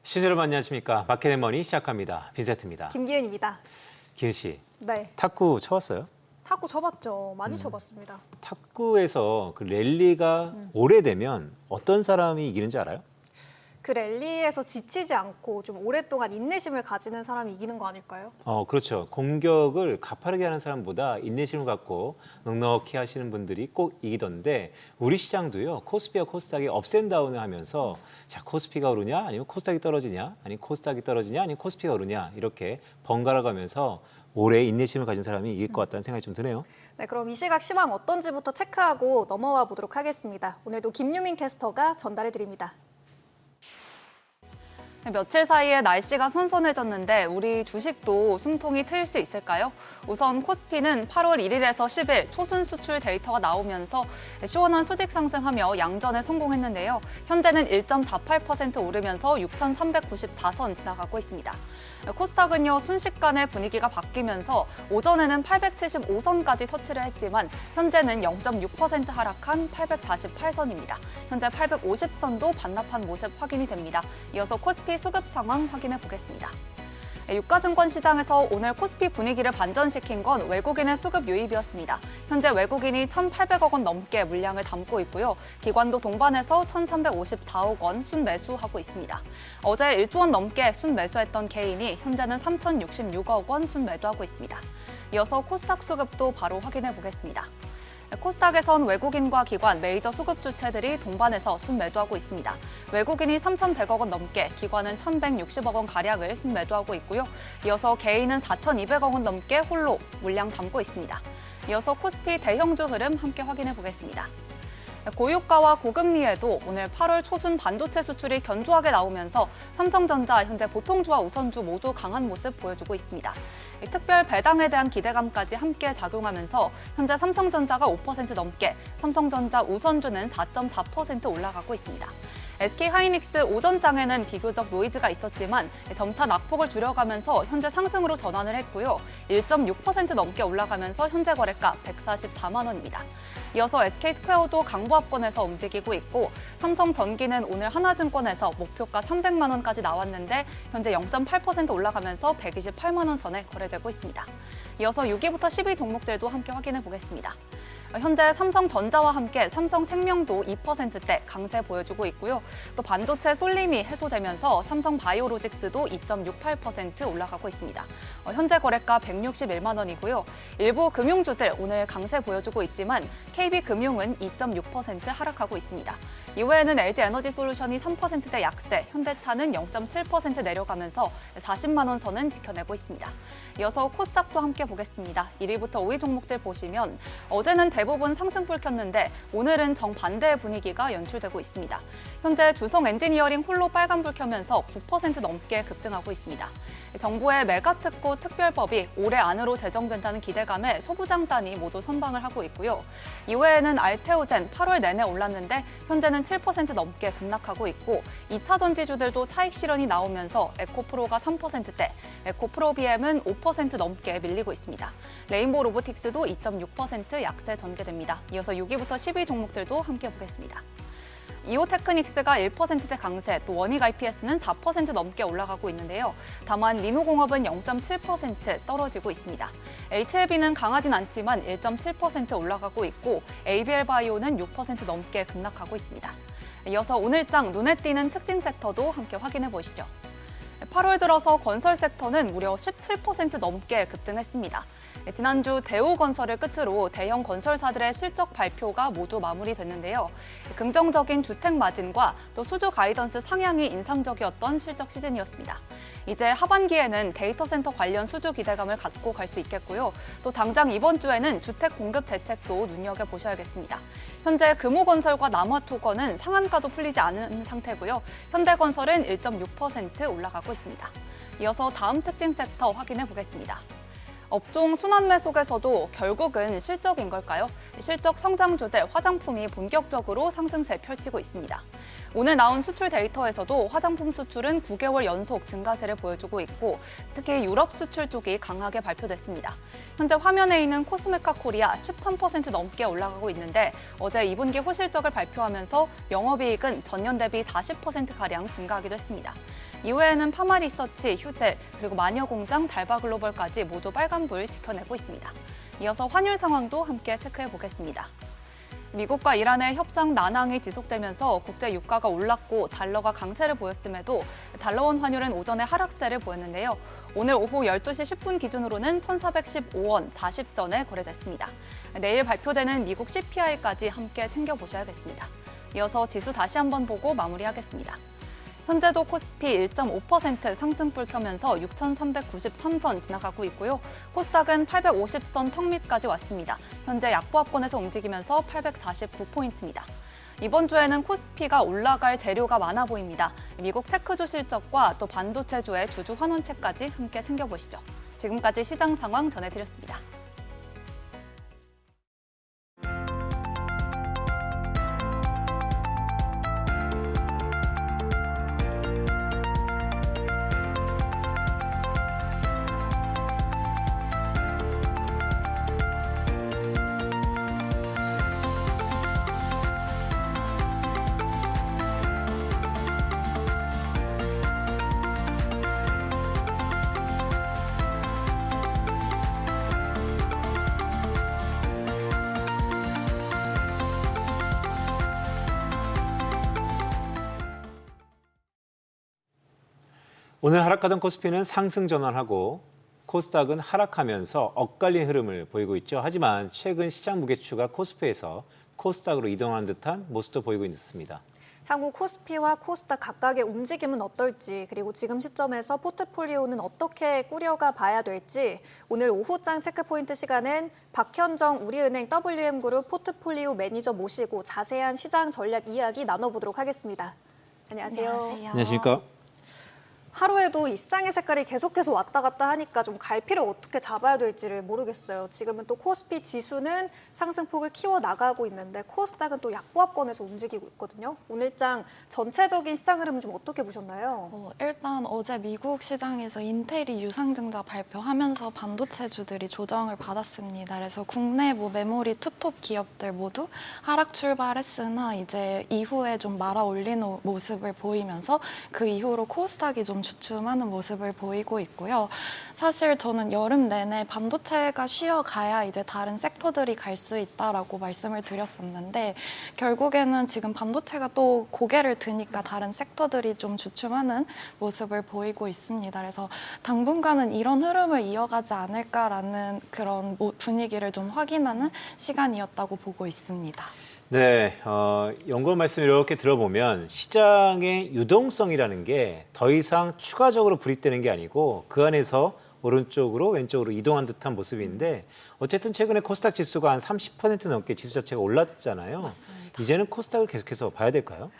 시즌 여러분 안녕하십니까. 마켓앤머니 시작합니다. 빈세트입니다. 김기은입니다. 기은 씨, 네, 탁구 쳐봤어요? 탁구 쳐봤죠. 많이 쳐봤습니다. 탁구에서 그 랠리가 오래되면 어떤 사람이 이기는지 알아요? 그 랠리에서 지치지 않고 좀 오랫동안 인내심을 가지는 사람이 이기는 거 아닐까요? 그렇죠. 공격을 가파르게 하는 사람보다 인내심을 갖고 넉넉히 하시는 분들이 꼭 이기던데 우리 시장도요. 코스피와 코스닥이 업앤다운을 하면서 자 코스피가 오르냐 아니면 코스닥이 떨어지냐 아니면 코스닥이 떨어지냐 아니면 코스피가 오르냐 이렇게 번갈아 가면서 오래 인내심을 가진 사람이 이길 것 같다는 생각이 좀 드네요. 네, 그럼 이 시각 시황 어떤지부터 체크하고 넘어와 보도록 하겠습니다. 오늘도 김유민 캐스터가 전달해 드립니다. 며칠 사이에 날씨가 선선해졌는데 우리 주식도 숨통이 트일 수 있을까요? 우선 코스피는 8월 1일에서 10일 초순 수출 데이터가 나오면서 시원한 수직 상승하며 양전에 성공했는데요. 현재는 1.48% 오르면서 6,394선 지나가고 있습니다. 코스닥은요, 순식간에 분위기가 바뀌면서 오전에는 875선까지 터치를 했지만 현재는 0.6% 하락한 848선입니다. 현재 850선도 반납한 모습 확인이 됩니다. 이어서 코스피 수급 상황 확인해 보겠습니다. 유가증권 시장에서 오늘 코스피 분위기를 반전시킨 건 외국인의 수급 유입이었습니다. 현재 외국인이 1,800억 원 넘게 물량을 담고 있고요. 기관도 동반해서 1,354억 원 순매수하고 있습니다. 어제 1조 원 넘게 순매수했던 개인이 현재는 3,066억 원 순매도하고 있습니다. 이어서 코스닥 수급도 바로 확인해 보겠습니다. 코스닥에선 외국인과 기관, 메이저 수급 주체들이 동반해서 순매도하고 있습니다. 외국인이 3,100억 원 넘게, 기관은 1,160억 원 가량을 순매도하고 있고요. 이어서 개인은 4,200억 원 넘게 홀로 물량 담고 있습니다. 이어서 코스피 대형주 흐름 함께 확인해 보겠습니다. 고유가와 고금리에도 오늘 8월 초순 반도체 수출이 견조하게 나오면서 삼성전자, 현재 보통주와 우선주 모두 강한 모습 보여주고 있습니다. 특별 배당에 대한 기대감까지 함께 작용하면서 현재 삼성전자가 5% 넘게, 삼성전자 우선주는 4.4% 올라가고 있습니다. SK하이닉스 오전장에는 비교적 노이즈가 있었지만 점차 낙폭을 줄여가면서 현재 상승으로 전환을 했고요. 1.6% 넘게 올라가면서 현재 거래가 144만 원입니다. 이어서 SK스퀘어도 강보합권에서 움직이고 있고 삼성전기는 오늘 하나증권에서 목표가 300만 원까지 나왔는데 현재 0.8% 올라가면서 128만 원 선에 거래되고 있습니다. 이어서 6위부터 10위 종목들도 함께 확인해 보겠습니다. 현재 삼성전자와 함께 삼성생명도 2%대 강세 보여주고 있고요. 또 반도체 쏠림이 해소되면서 삼성바이오로직스도 2.68% 올라가고 있습니다. 현재 거래가 161만 원이고요. 일부 금융주들 오늘 강세 보여주고 있지만 KB금융은 2.6% 하락하고 있습니다. 이외에는 LG에너지솔루션이 3%대 약세, 현대차는 0.7% 내려가면서 40만 원 선은 지켜내고 있습니다. 이어서 코스닥도 함께 보겠습니다. 1위부터 5위 종목들 보시면 어제는 대부분 상승불 켰는데 오늘은 정반대의 분위기가 연출되고 있습니다. 현재 주성 엔지니어링 홀로 빨간불 켜면서 9% 넘게 급등하고 있습니다. 정부의 메가특구 특별법이 올해 안으로 제정된다는 기대감에 소부장단이 모두 선방을 하고 있고요. 이외에는 알테오젠 8월 내내 올랐는데 현재는 7% 넘게 급락하고 있고 2차 전지주들도 차익 실현이 나오면서 에코프로가 3%대, 에코프로비엠은 5% 넘게 밀리고 있습니다. 레인보우 로보틱스도 2.6% 약세 전개됩니다. 이어서 6위부터 10위 종목들도 함께 보겠습니다. 이오테크닉스가 1%대 강세, 또 원익 IPS는 4% 넘게 올라가고 있는데요. 다만 리노공업은 0.7% 떨어지고 있습니다. HLB는 강하진 않지만 1.7% 올라가고 있고 ABL바이오는 6% 넘게 급락하고 있습니다. 이어서 오늘장 눈에 띄는 특징 섹터도 함께 확인해 보시죠. 8월 들어서 건설 섹터는 무려 17% 넘게 급등했습니다. 지난주 대우건설을 끝으로 대형 건설사들의 실적 발표가 모두 마무리됐는데요. 긍정적인 주택 마진과 또 수주 가이던스 상향이 인상적이었던 실적 시즌이었습니다. 이제 하반기에는 데이터 센터 관련 수주 기대감을 갖고 갈 수 있겠고요. 또 당장 이번 주에는 주택 공급 대책도 눈여겨보셔야겠습니다. 현재 금호건설과 남화토건은 상한가도 풀리지 않은 상태고요. 현대건설은 1.6% 올라가고 있습니다. 이어서 다음 특징 섹터 확인해 보겠습니다. 업종 순환매 속에서도 결국은 실적인 걸까요? 실적 성장주들 화장품이 본격적으로 상승세 펼치고 있습니다. 오늘 나온 수출 데이터에서도 화장품 수출은 9개월 연속 증가세를 보여주고 있고 특히 유럽 수출 쪽이 강하게 발표됐습니다. 현재 화면에 있는 코스메카 코리아 13% 넘게 올라가고 있는데 어제 2분기 호실적을 발표하면서 영업이익은 전년 대비 40%가량 증가하기도 했습니다. 이외에는 파마리서치, 휴젤, 그리고 마녀공장, 달바글로벌까지 모두 빨간불 지켜내고 있습니다. 이어서 환율 상황도 함께 체크해 보겠습니다. 미국과 이란의 협상 난항이 지속되면서 국제 유가가 올랐고 달러가 강세를 보였음에도 달러원 환율은 오전에 하락세를 보였는데요. 오늘 오후 12시 10분 기준으로는 1,415원 40전에 거래됐습니다. 내일 발표되는 미국 CPI까지 함께 챙겨보셔야겠습니다. 이어서 지수 다시 한번 보고 마무리하겠습니다. 현재도 코스피 1.5% 상승불 켜면서 6,393선 지나가고 있고요. 코스닥은 850선 턱 밑까지 왔습니다. 현재 약보합권에서 움직이면서 849포인트입니다. 이번 주에는 코스피가 올라갈 재료가 많아 보입니다. 미국 테크주 실적과 또 반도체주의 주주 환원체까지 함께 챙겨보시죠. 지금까지 시장 상황 전해드렸습니다. 오늘 하락하던 코스피는 상승 전환하고 코스닥은 하락하면서 엇갈린 흐름을 보이고 있죠. 하지만 최근 시장 무게추가 코스피에서 코스닥으로 이동하는 듯한 모습도 보이고 있습니다. 향후 코스피와 코스닥 각각의 움직임은 어떨지, 그리고 지금 시점에서 포트폴리오는 어떻게 꾸려가 봐야 될지 오늘 오후장 체크포인트 시간은 박현정 우리은행 WM그룹 포트폴리오 매니저 모시고 자세한 시장 전략 이야기 나눠보도록 하겠습니다. 안녕하세요. 안녕하십니까? 하루에도 이 시장의 색깔이 계속해서 왔다 갔다 하니까 좀 갈피를 어떻게 잡아야 될지를 모르겠어요. 지금은 또 코스피 지수는 상승폭을 키워나가고 있는데 코스닥은 또 약보합권에서 움직이고 있거든요. 오늘장 전체적인 시장 흐름은 좀 어떻게 보셨나요? 일단 어제 미국 시장에서 인텔이 유상증자 발표하면서 반도체주들이 조정을 받았습니다. 그래서 국내 메모리 투톱 기업들 모두 하락 출발했으나 이제 이후에 좀 말아 올리는 모습을 보이면서 그 이후로 코스닥이 좀 주춤하는 모습을 보이고 있고요. 사실 저는 여름 내내 반도체가 쉬어가야 이제 다른 섹터들이 갈 수 있다라고 말씀을 드렸었는데 결국에는 지금 반도체가 또 고개를 드니까 다른 섹터들이 좀 주춤하는 모습을 보이고 있습니다. 그래서 당분간은 이런 흐름을 이어가지 않을까라는 그런 분위기를 좀 확인하는 시간이었다고 보고 있습니다. 네, 연구원 말씀 이렇게 들어보면 시장의 유동성이라는 게 더 이상 추가적으로 불입되는 게 아니고 그 안에서 오른쪽으로 왼쪽으로 이동한 듯한 모습인데 어쨌든 최근에 코스닥 지수가 한 30% 넘게 지수 자체가 올랐잖아요. 맞습니다. 이제는 코스닥을 계속해서 봐야 될까요?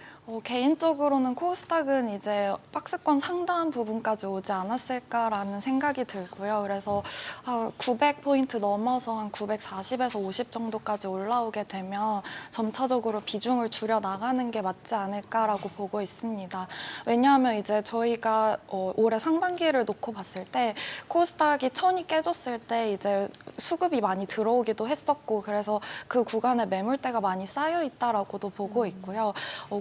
개인적으로는 코스닥은 이제 박스권 상단 부분까지 오지 않았을까라는 생각이 들고요. 그래서 900포인트 넘어서 한 940에서 50 정도까지 올라오게 되면 점차적으로 비중을 줄여 나가는 게 맞지 않을까라고 보고 있습니다. 왜냐하면 이제 저희가 올해 상반기를 놓고 봤을 때 코스닥이 천이 깨졌을 때 이제 수급이 많이 들어오기도 했었고 그래서 그 구간에 매물대가 많이 쌓여 있다라고도 보고 있고요.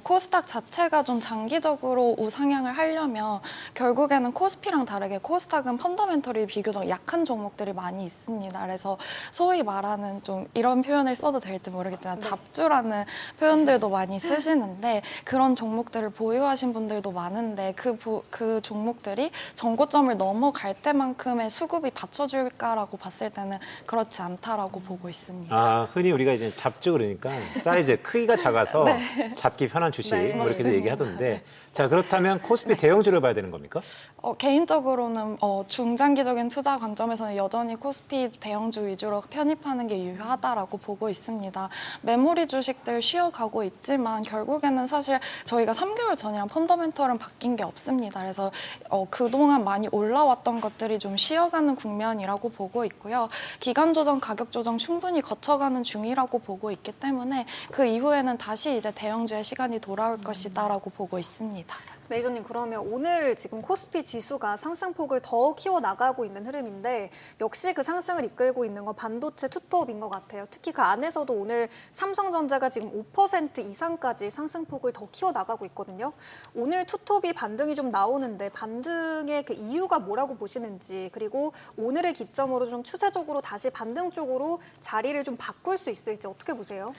코스닥 자체가 좀 장기적으로 우상향을 하려면 결국에는 코스피랑 다르게 코스닥은 펀더멘털이 비교적 약한 종목들이 많이 있습니다. 그래서 소위 말하는 좀 이런 표현을 써도 될지 모르겠지만 잡주라는 표현들도 많이 쓰시는데 그런 종목들을 보유하신 분들도 많은데 그 종목들이 전고점을 넘어갈 때만큼의 수급이 받쳐줄까라고 봤을 때는 그렇지 않다라고 보고 있습니다. 흔히 우리가 이제 잡주 그러니까 사이즈 크기가 작아서 네. 잡기 편한 주식 네, 뭐 이렇게도 맞습니다. 얘기하던데 자 그렇다면 코스피 대형주를 봐야 되는 겁니까? 개인적으로는 중장기적인 투자 관점에서는 여전히 코스피 대형주 위주로 편입하는 게 유효하다라고 보고 있습니다. 메모리 주식들 쉬어가고 있지만 결국에는 사실 저희가 3개월 전이랑 펀더멘털은 바뀐 게 없습니다. 그래서 그동안 많이 올라왔던 것들이 좀 쉬어가는 국면이라고 보고 있고요. 기간 조정, 가격 조정 충분히 거쳐가는 중이라고 보고 있기 때문에 그 이후 이후에는 다시 이제 대형주의 시간이 돌아올 것이다라고 보고 있습니다. 메이저님, 그러면 오늘 지금 코스피 지수가 상승폭을 더 키워나가고 있는 흐름인데 역시 그 상승을 이끌고 있는 건 반도체 투톱인 것 같아요. 특히 그 안에서도 오늘 삼성전자가 지금 5% 이상까지 상승폭을 더 키워나가고 있거든요. 오늘 투톱이 반등이 좀 나오는데 반등의 그 이유가 뭐라고 보시는지, 그리고 오늘을 기점으로 좀 추세적으로 다시 반등 쪽으로 자리를 좀 바꿀 수 있을지 어떻게 보세요?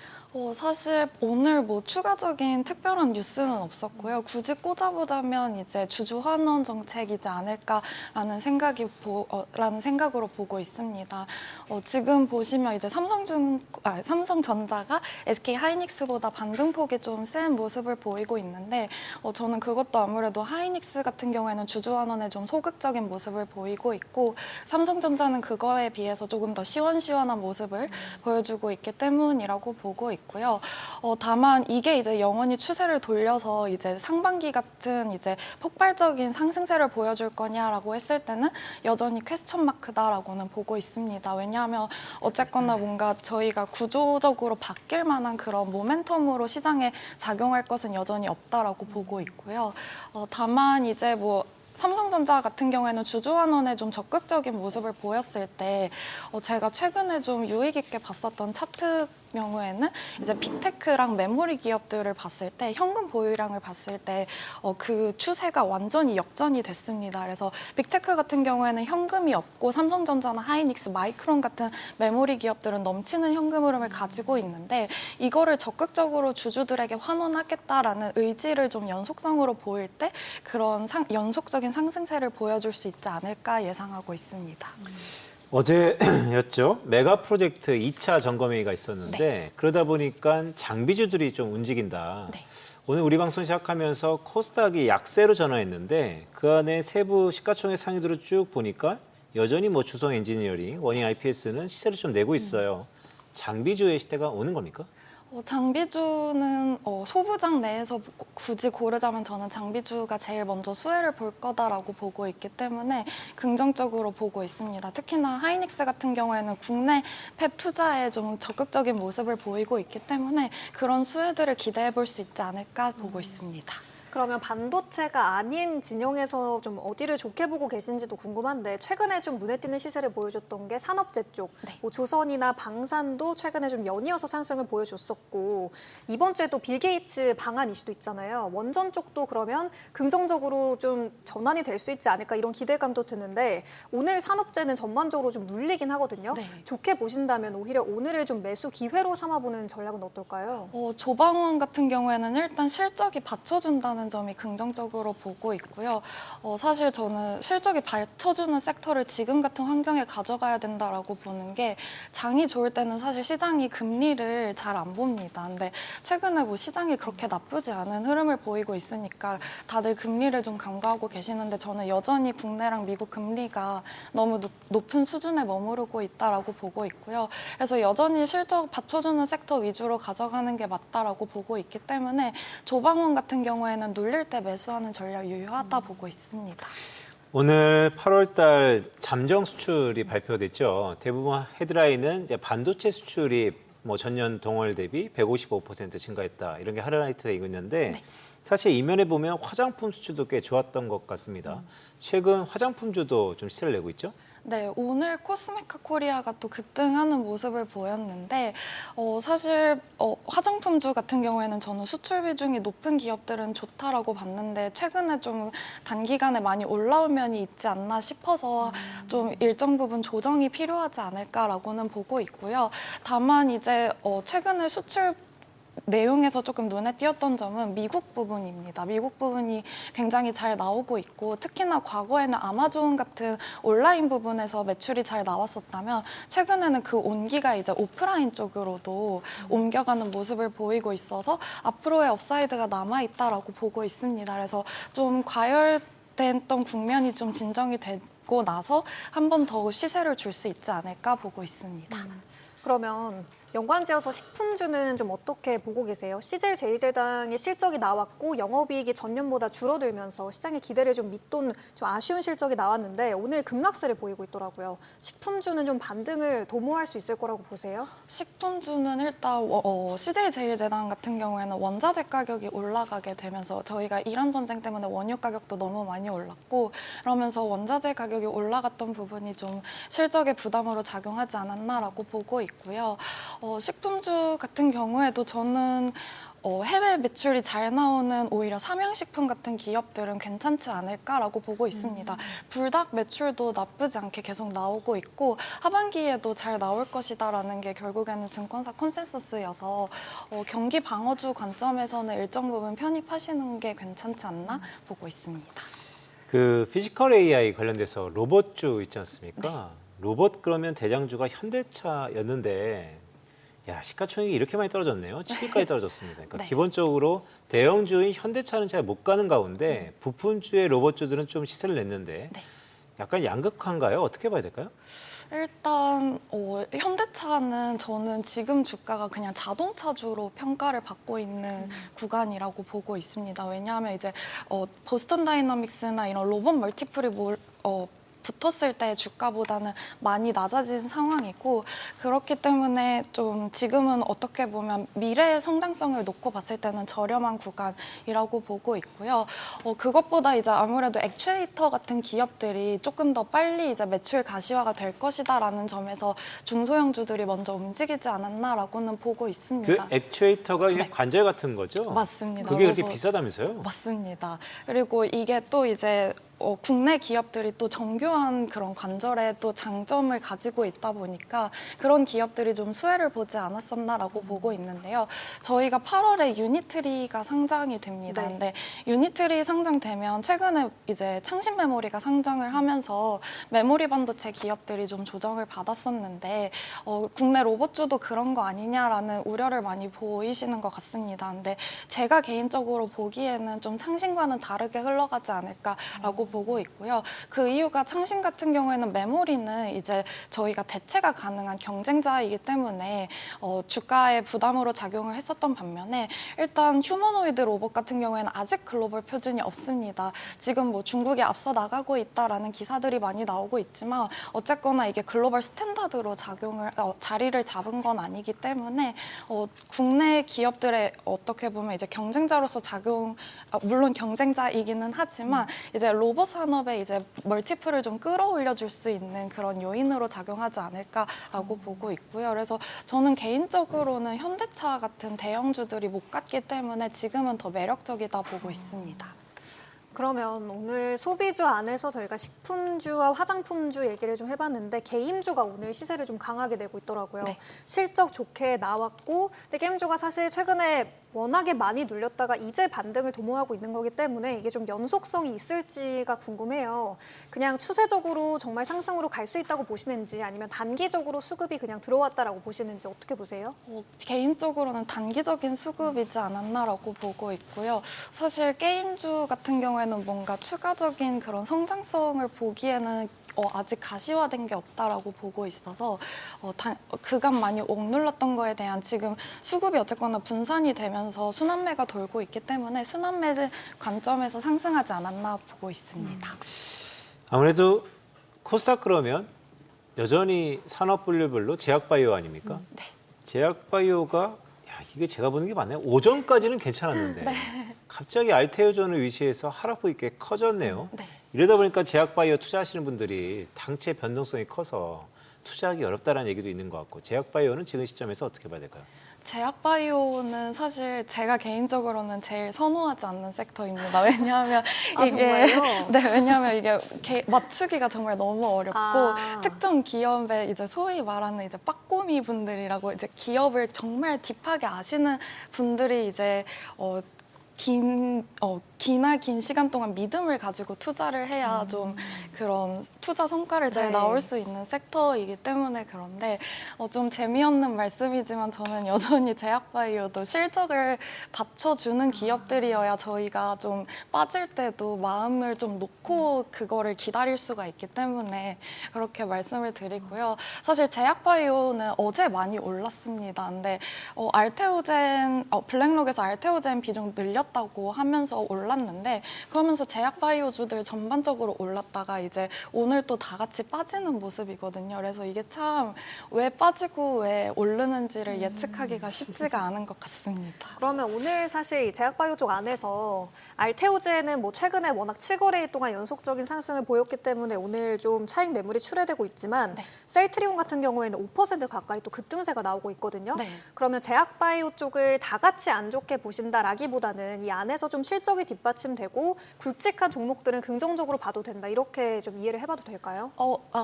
사실 오늘 뭐 추가적인 특별한 뉴스는 없었고요. 굳이 꼽아보자면 이제 주주 환원 정책이지 않을까라는 라는 생각으로 보고 있습니다. 지금 보시면 이제 삼성전자가 SK 하이닉스보다 반등폭이 좀 센 모습을 보이고 있는데 저는 그것도 아무래도 하이닉스 같은 경우에는 주주 환원에 좀 소극적인 모습을 보이고 있고 삼성전자는 그거에 비해서 조금 더 시원시원한 모습을 보여주고 있기 때문이라고 보고 있고요. 다만 이게 이제 영원히 추세를 돌려서 이제 상반기 같은 이제 폭발적인 상승세를 보여줄 거냐라고 했을 때는 여전히 퀘스천 마크다라고는 보고 있습니다. 왜냐하면 어쨌거나 뭔가 저희가 구조적으로 바뀔 만한 그런 모멘텀으로 시장에 작용할 것은 여전히 없다라고 보고 있고요. 다만 이제 뭐 삼성전자 같은 경우에는 주주환원에 좀 적극적인 모습을 보였을 때 제가 최근에 좀 유의 깊게 봤었던 차트 경우에는 이제 빅테크랑 메모리 기업들을 봤을 때 현금 보유량을 봤을 때 그 추세가 완전히 역전이 됐습니다. 그래서 빅테크 같은 경우에는 현금이 없고 삼성전자나 하이닉스, 마이크론 같은 메모리 기업들은 넘치는 현금 흐름을 가지고 있는데 이거를 적극적으로 주주들에게 환원하겠다라는 의지를 좀 연속성으로 보일 때 그런 연속적인 상승세를 보여줄 수 있지 않을까 예상하고 있습니다. 어제였죠. 메가 프로젝트 2차 점검회의가 있었는데 그러다 보니까 장비주들이 좀 움직인다. 오늘 우리 방송 시작하면서 코스닥이 약세로 전환했는데 그 안에 세부 시가총액 상위들을 쭉 보니까 여전히 뭐 주성 엔지니어링, 원희 IPS는 시세를 좀 내고 있어요. 장비주의 시대가 오는 겁니까? 장비주는 소부장 내에서 굳이 고르자면 저는 장비주가 제일 먼저 수혜를 볼 거다라고 보고 있기 때문에 긍정적으로 보고 있습니다. 특히나 하이닉스 같은 경우에는 국내 팹 투자에 좀 적극적인 모습을 보이고 있기 때문에 그런 수혜들을 기대해 볼 수 있지 않을까 보고 있습니다. 그러면 반도체가 아닌 진영에서 좀 어디를 좋게 보고 계신지도 궁금한데 최근에 좀 눈에 띄는 시세를 보여줬던 게 산업재 쪽, 뭐 조선이나 방산도 최근에 좀 연이어서 상승을 보여줬었고 이번 주에 또 빌 게이츠 방한 이슈도 있잖아요. 원전 쪽도 그러면 긍정적으로 좀 전환이 될 수 있지 않을까 이런 기대감도 드는데 오늘 산업재는 전반적으로 좀 눌리긴 하거든요. 좋게 보신다면 오히려 오늘을 좀 매수 기회로 삼아보는 전략은 어떨까요? 조방원 같은 경우에는 일단 실적이 받쳐준다는 점이 긍정적으로 보고 있고요. 사실 저는 실적이 받쳐주는 섹터를 지금 같은 환경에 가져가야 된다라고 보는 게 장이 좋을 때는 사실 시장이 금리를 잘 안 봅니다. 근데 최근에 뭐 시장이 그렇게 나쁘지 않은 흐름을 보이고 있으니까 다들 금리를 좀 간과하고 계시는데 저는 여전히 국내랑 미국 금리가 너무 높은 수준에 머무르고 있다라고 보고 있고요. 그래서 여전히 실적 받쳐주는 섹터 위주로 가져가는 게 맞다라고 보고 있기 때문에 조방원 같은 경우에는 눌릴 때 매수하는 전략 유효하다 보고 있습니다. 오늘 8월 달 잠정 수출이 발표됐죠. 대부분 헤드라인은 이제 반도체 수출이 뭐 전년 동월 대비 155% 증가했다. 이런 게 하이라이트되어 있는데 사실 이면에 보면 화장품 수출도 꽤 좋았던 것 같습니다. 최근 화장품주도 좀 시세를 내고 있죠? 네, 오늘 코스메카 코리아가 또 급등하는 모습을 보였는데 사실 화장품주 같은 경우에는 저는 수출 비중이 높은 기업들은 좋다라고 봤는데 최근에 좀 단기간에 많이 올라올 면이 있지 않나 싶어서 좀 일정 부분 조정이 필요하지 않을까라고는 보고 있고요. 다만 이제 최근에 수출 내용에서 조금 눈에 띄었던 점은 미국 부분입니다. 미국 부분이 굉장히 잘 나오고 있고 특히나 과거에는 아마존 같은 온라인 부분에서 매출이 잘 나왔었다면 최근에는 그 온기가 이제 오프라인 쪽으로도 옮겨가는 모습을 보이고 있어서 앞으로의 업사이드가 남아있다라고 보고 있습니다. 그래서 좀 과열됐던 국면이 좀 진정이 되고 나서 한 번 더 시세를 줄 수 있지 않을까 보고 있습니다. 그러면 연관지어서 식품주는 좀 어떻게 보고 계세요? CJ-제일제당의 실적이 나왔고 영업이익이 전년보다 줄어들면서 시장의 기대를 좀 밑돈 좀 아쉬운 실적이 나왔는데 오늘 급락세를 보이고 있더라고요. 식품주는 좀 반등을 도모할 수 있을 거라고 보세요? 식품주는 일단 CJ제일제당 같은 경우에는 원자재 가격이 올라가게 되면서 저희가 이란 전쟁 때문에 원유 가격도 너무 많이 올랐고 그러면서 원자재 가격이 올라갔던 부분이 좀 실적에 부담으로 작용하지 않았나라고 보고 있고요. 식품주 같은 경우에도 저는 해외 매출이 잘 나오는 오히려 삼양식품 같은 기업들은 괜찮지 않을까라고 보고 있습니다. 불닭 매출도 나쁘지 않게 계속 나오고 있고 하반기에도 잘 나올 것이다라는 게 결국에는 증권사 컨센서스여서 경기 방어주 관점에서는 일정 부분 편입하시는 게 괜찮지 않나 보고 있습니다. 그 피지컬 AI 관련돼서 로봇주 있지 않습니까? 네. 로봇 그러면 대장주가 현대차였는데 야, 시가총액이 이렇게 많이 떨어졌네요. 7위까지 떨어졌습니다. 그러니까 네. 기본적으로 대형주인 현대차는 잘 못 가는 가운데 부품주의 로봇주들은 좀 시세를 냈는데 네. 약간 양극화인가요? 어떻게 봐야 될까요? 일단 현대차는 저는 지금 주가가 그냥 자동차주로 평가를 받고 있는 구간이라고 보고 있습니다. 왜냐하면 이제 보스턴 다이나믹스나 이런 로봇 멀티플이 붙었을 때 주가보다는 많이 낮아진 상황이고 그렇기 때문에 좀 지금은 어떻게 보면 미래의 성장성을 놓고 봤을 때는 저렴한 구간이라고 보고 있고요. 그것보다 이제 아무래도 액추에이터 같은 기업들이 조금 더 빨리 이제 매출 가시화가 될 것이다라는 점에서 중소형주들이 먼저 움직이지 않았나라고는 보고 그 있습니다. 액추에이터가 네. 관절 같은 거죠? 맞습니다. 그게 그렇게 로봇. 비싸다면서요? 맞습니다. 그리고 이게 또 이제 국내 기업들이 또 정교한 그런 관절에 또 장점을 가지고 있다 보니까 그런 기업들이 좀 수혜를 보지 않았었나라고 보고 있는데요. 저희가 8월에 유니트리가 상장이 됩니다. 네. 근데 유니트리 상장되면 최근에 이제 창신 메모리가 상장을 하면서 메모리 반도체 기업들이 좀 조정을 받았었는데 국내 로봇주도 그런 거 아니냐라는 우려를 많이 보이시는 것 같습니다. 근데 제가 개인적으로 보기에는 좀 창신과는 다르게 흘러가지 않을까라고 보고 있고요. 그 이유가 창신 같은 경우에는 메모리는 이제 저희가 대체가 가능한 경쟁자이기 때문에 주가에 부담으로 작용을 했었던 반면에 일단 휴머노이드 로봇 같은 경우에는 아직 글로벌 표준이 없습니다. 지금 뭐 중국이 앞서 나가고 있다라는 기사들이 많이 나오고 있지만 어쨌거나 이게 글로벌 스탠다드로 자리를 잡은 건 아니기 때문에 국내 기업들의 어떻게 보면 이제 경쟁자로서 물론 경쟁자이기는 하지만 이제 로봇 산업에 이제 멀티플을 좀 끌어올려 줄 수 있는 그런 요인으로 작용하지 않을까라고 보고 있고요. 그래서 저는 개인적으로는 현대차 같은 대형주들이 못 갔기 때문에 지금은 더 매력적이다 보고 있습니다. 그러면 오늘 소비주 안에서 저희가 식품주와 화장품주 얘기를 좀 해봤는데 게임주가 오늘 시세를 좀 강하게 내고 있더라고요. 네. 실적 좋게 나왔고 근데 게임주가 사실 최근에 워낙에 많이 눌렸다가 이제 반등을 도모하고 있는 거기 때문에 이게 좀 연속성이 있을지가 궁금해요. 그냥 추세적으로 정말 상승으로 갈 수 있다고 보시는지 아니면 단기적으로 수급이 그냥 들어왔다라고 보시는지 어떻게 보세요? 개인적으로는 단기적인 수급이지 않았나라고 보고 있고요. 사실 게임주 같은 경우에는 뭔가 추가적인 그런 성장성을 보기에는 아직 가시화된 게 없다라고 보고 있어서 그간 많이 억눌렀던 거에 대한 지금 수급이 어쨌거나 분산이 되면서 순환매가 돌고 있기 때문에 순환매 관점에서 상승하지 않았나 보고 있습니다. 아무래도 코스닥 그러면 여전히 산업 분류별로 제약바이오 아닙니까? 네. 제약바이오가 이게 제가 보는 게 맞나요? 오전까지는 괜찮았는데 갑자기 알테오전을 위시해서 하락폭이 꽤 커졌네요. 네. 이러다 보니까 제약바이오 투자하시는 분들이 당체 변동성이 커서 투자하기 어렵다는 얘기도 있는 것 같고 제약바이오는 지금 시점에서 어떻게 봐야 될까요? 제약바이오는 사실 제가 개인적으로는 제일 선호하지 않는 섹터입니다. 왜냐하면 정말요? 네, 왜냐하면 이게 맞추기가 정말 너무 어렵고 특정 기업의 이제 소위 말하는 이제 빠꼬미 분들이라고 이제 기업을 정말 딥하게 아시는 분들이 이제 기나 긴 시간 동안 믿음을 가지고 투자를 해야 좀 그런 투자 성과를 잘 네. 나올 수 있는 섹터이기 때문에 그런데 좀 재미없는 말씀이지만 저는 여전히 제약바이오도 실적을 받쳐주는 기업들이어야 저희가 좀 빠질 때도 마음을 좀 놓고 그거를 기다릴 수가 있기 때문에 그렇게 말씀을 드리고요. 사실 제약바이오는 어제 많이 올랐습니다. 근데 블랙록에서 알테오젠 비중 늘렸다고 하면서 올랐는데 그러면서 제약바이오주들 전반적으로 올랐다가 이제 오늘 또 다 같이 빠지는 모습이거든요. 그래서 이게 참 왜 빠지고 왜 오르는지를 예측하기가 쉽지가 않은 것 같습니다. 그러면 오늘 사실 이 제약바이오 쪽 안에서 알테오젠은 뭐 최근에 워낙 7거래일 동안 연속적인 상승을 보였기 때문에 오늘 좀 차익 매물이 출회되고 있지만 네. 셀트리온 같은 경우에는 5% 가까이 또 급등세가 나오고 있거든요. 네. 그러면 제약바이오 쪽을 다 같이 안 좋게 보신다라기보다는 이 안에서 좀 실적이 뒷받침되고 굵직한 종목들은 긍정적으로 봐도 된다. 이렇게 좀 이해를 해봐도 될까요?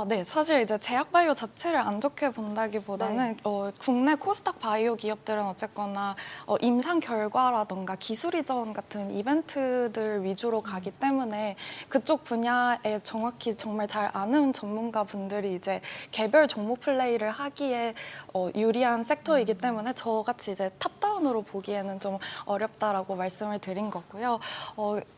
네. 사실 이제 제약바이오 자체를 안 좋게 본다기보다는 국내 코스닥 바이오 기업들은 어쨌거나 임상 결과라던가 기술 이전 같은 이벤트들 위주로 가기 때문에 그쪽 분야에 정확히 정말 잘 아는 전문가 분들이 이제 개별 종목 플레이를 하기에 유리한 섹터이기 때문에 저같이 이제 탑다운으로 보기에는 좀 어렵다라고 말씀을 드린 거고요.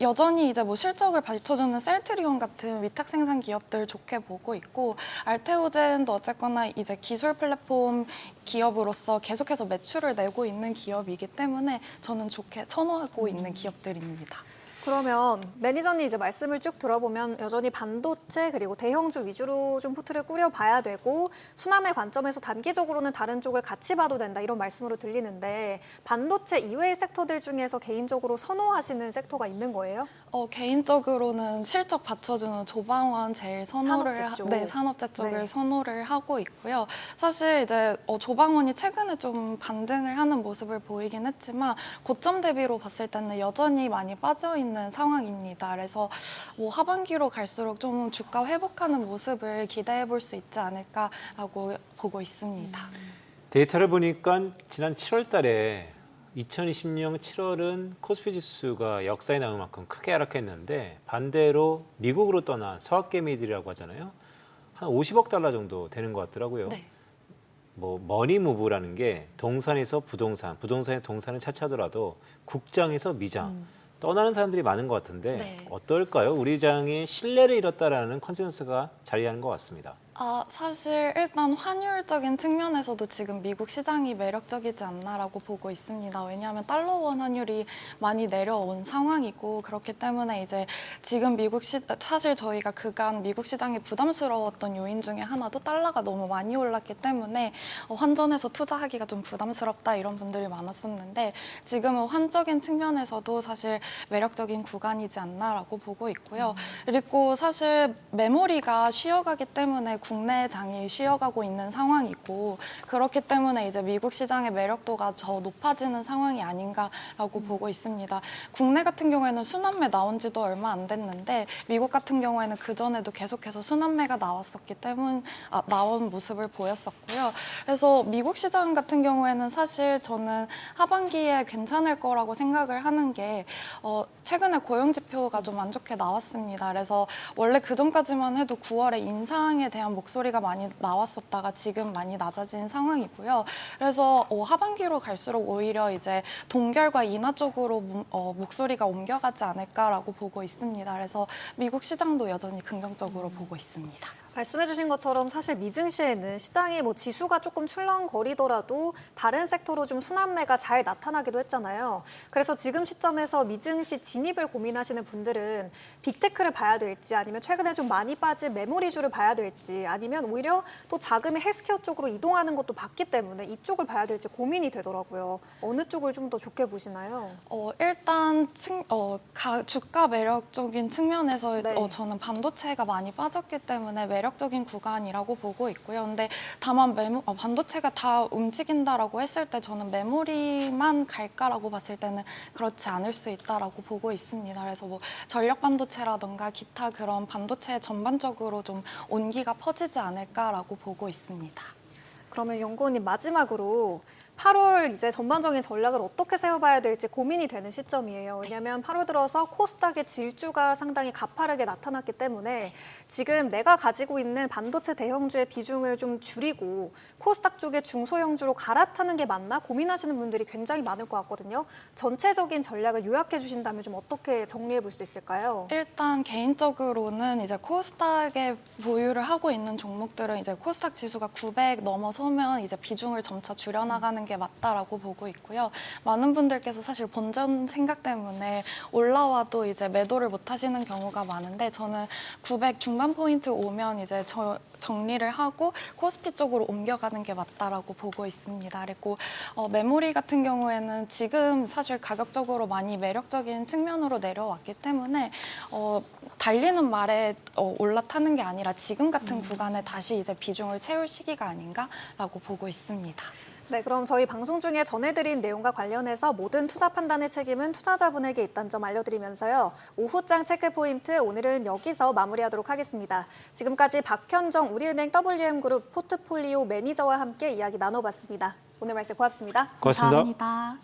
여전히 이제 뭐 실적을 받쳐주는 셀트리온 같은 위탁 생산 기업들 좋게 보고 있고 알테오젠도 어쨌거나 이제 기술 플랫폼 기업으로서 계속해서 매출을 내고 있는 기업이기 때문에 저는 좋게 선호하고 있는 기업들입니다. 그러면 매니저님 이제 말씀을 쭉 들어보면 여전히 반도체 그리고 대형주 위주로 좀 포트를 꾸려봐야 되고 수남의 관점에서 단기적으로는 다른 쪽을 같이 봐도 된다 이런 말씀으로 들리는데 반도체 이외의 섹터들 중에서 개인적으로 선호하시는 섹터가 있는 거예요? 개인적으로는 실적 받쳐주는 조방원 제일 선호를 산업재 쪽. 네, 산업재 쪽을 네. 선호를 하고 있고요. 사실 이제 조방원이 최근에 좀 반등을 하는 모습을 보이긴 했지만 고점 대비로 봤을 때는 여전히 많이 빠져 있는 상황입니다. 그래서 뭐 하반기로 갈수록 좀 주가 회복하는 모습을 기대해 볼 수 있지 않을까라고 보고 있습니다. 데이터를 보니까 지난 7월 달에 2020년 7월은 코스피 지수가 역사에 남을 만큼 크게 하락했는데 반대로 미국으로 떠난 서학개미들이라고 하잖아요. 한 50억 달러 정도 되는 것 같더라고요. 네. 뭐 머니무브라는 게 동산에서 부동산, 부동산에 동산을 차치하더라도 국장에서 미장 떠나는 사람들이 많은 것 같은데 네. 어떨까요? 우리 장이 신뢰를 잃었다라는 컨센서스가 자리하는 것 같습니다. 사실 일단 환율적인 측면에서도 지금 미국 시장이 매력적이지 않나라고 보고 있습니다. 왜냐하면 달러원 환율이 많이 내려온 상황이고 그렇기 때문에 이제 지금 사실 저희가 그간 미국 시장이 부담스러웠던 요인 중에 하나도 달러가 너무 많이 올랐기 때문에 환전해서 투자하기가 좀 부담스럽다 이런 분들이 많았었는데 지금은 환적인 측면에서도 사실 매력적인 구간이지 않나라고 보고 있고요. 그리고 사실 메모리가 쉬어가기 때문에 국내 장이 쉬어가고 있는 상황이고 그렇기 때문에 이제 미국 시장의 매력도가 더 높아지는 상황이 아닌가라고 보고 있습니다. 국내 같은 경우에는 순환매 나온 지도 얼마 안 됐는데 미국 같은 경우에는 그전에도 계속해서 순환매가 나온 모습을 보였었고요. 그래서 미국 시장 같은 경우에는 사실 저는 하반기에 괜찮을 거라고 생각을 하는 게 최근에 고용 지표가 좀 안 좋게 나왔습니다. 그래서 원래 그전까지만 해도 9월에 인상에 대한 목소리가 많이 나왔었다가 지금 많이 낮아진 상황이고요. 그래서 하반기로 갈수록 오히려 이제 동결과 인하 쪽으로 목소리가 옮겨가지 않을까라고 보고 있습니다. 그래서 미국 시장도 여전히 긍정적으로 보고 있습니다. 말씀해주신 것처럼 사실 미증시에는 시장이 뭐 지수가 조금 출렁거리더라도 다른 섹터로 좀 순환매가 잘 나타나기도 했잖아요. 그래서 지금 시점에서 미증시 진입을 고민하시는 분들은 빅테크를 봐야 될지 아니면 최근에 좀 많이 빠진 메모리주를 봐야 될지 아니면 오히려 또 자금이 헬스케어 쪽으로 이동하는 것도 봤기 때문에 이쪽을 봐야 될지 고민이 되더라고요. 어느 쪽을 좀 더 좋게 보시나요? 일단 주가 매력적인 측면에서 네. 저는 반도체가 많이 빠졌기 때문에 매력적인 구간이라고 보고 있고요. 근데 다만 반도체가 다 움직인다라고 했을 때 저는 메모리만 갈까라고 봤을 때는 그렇지 않을 수 있다라고 보고 있습니다. 그래서 뭐 전력 반도체라던가 기타 그런 반도체 전반적으로 좀 온기가 퍼지지 않을까라고 보고 있습니다. 그러면 연구원님 마지막으로 8월 이제 전반적인 전략을 어떻게 세워봐야 될지 고민이 되는 시점이에요. 왜냐하면 8월 들어서 코스닥의 질주가 상당히 가파르게 나타났기 때문에 지금 내가 가지고 있는 반도체 대형주의 비중을 좀 줄이고 코스닥 쪽의 중소형주로 갈아타는 게 맞나 고민하시는 분들이 굉장히 많을 것 같거든요. 전체적인 전략을 요약해 주신다면 좀 어떻게 정리해 볼 수 있을까요? 일단 개인적으로는 이제 코스닥에 보유를 하고 있는 종목들은 이제 코스닥 지수가 900 넘어서면 이제 비중을 점차 줄여나가는 게 맞다라고 보고 있고요. 많은 분들께서 사실 본전 생각 때문에 올라와도 이제 매도를 못 하시는 경우가 많은데 저는 900 중반 포인트 오면 이제 정리를 하고 코스피 쪽으로 옮겨가는 게 맞다라고 보고 있습니다. 그리고 메모리 같은 경우에는 지금 사실 가격적으로 많이 매력적인 측면으로 내려왔기 때문에 달리는 말에 올라타는 게 아니라 지금 같은 구간에 다시 이제 비중을 채울 시기가 아닌가라고 보고 있습니다. 네, 그럼 저희 방송 중에 전해드린 내용과 관련해서 모든 투자 판단의 책임은 투자자분에게 있다는 점 알려드리면서요. 오후장 체크포인트 오늘은 여기서 마무리하도록 하겠습니다. 지금까지 박현정 우리은행 WM그룹 포트폴리오 매니저와 함께 이야기 나눠봤습니다. 오늘 말씀 고맙습니다. 고맙습니다. 감사합니다.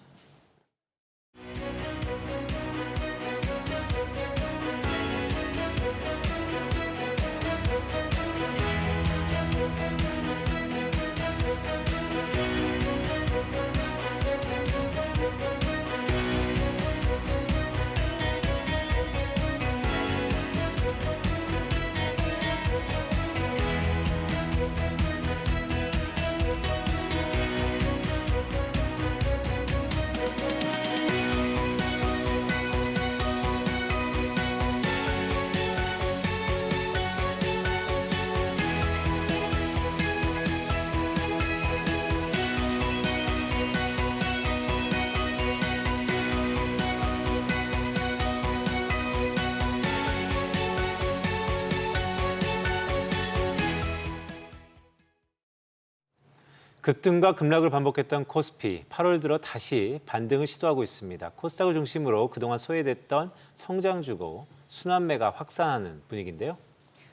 급등과 급락을 반복했던 코스피, 8월 들어 다시 반등을 시도하고 있습니다. 코스닥을 중심으로 그동안 소외됐던 성장주고 순환매가 확산하는 분위기인데요.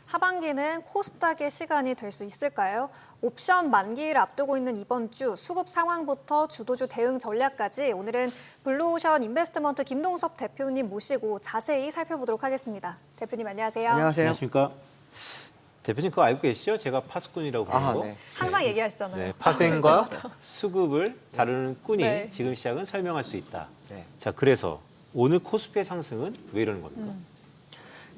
하반기는 코스닥의 시간이 될 수 있을까요? 옵션 만기를 앞두고 있는 이번 주 수급 상황부터 주도주 대응 전략까지 오늘은 블루오션 인베스트먼트 김동섭 대표님 모시고 자세히 살펴보도록 하겠습니다. 대표님 안녕하세요. 안녕하세요. 안녕하십니까? 대표님 그거 알고 계시죠? 제가 파수꾼이라고 부르고. 네. 항상 얘기하시잖아요. 네, 파생과 수급을 다루는 꾼이 네. 지금 시장은 설명할 수 있다. 네. 자, 그래서 오늘 코스피의 상승은 왜 이러는 겁니까?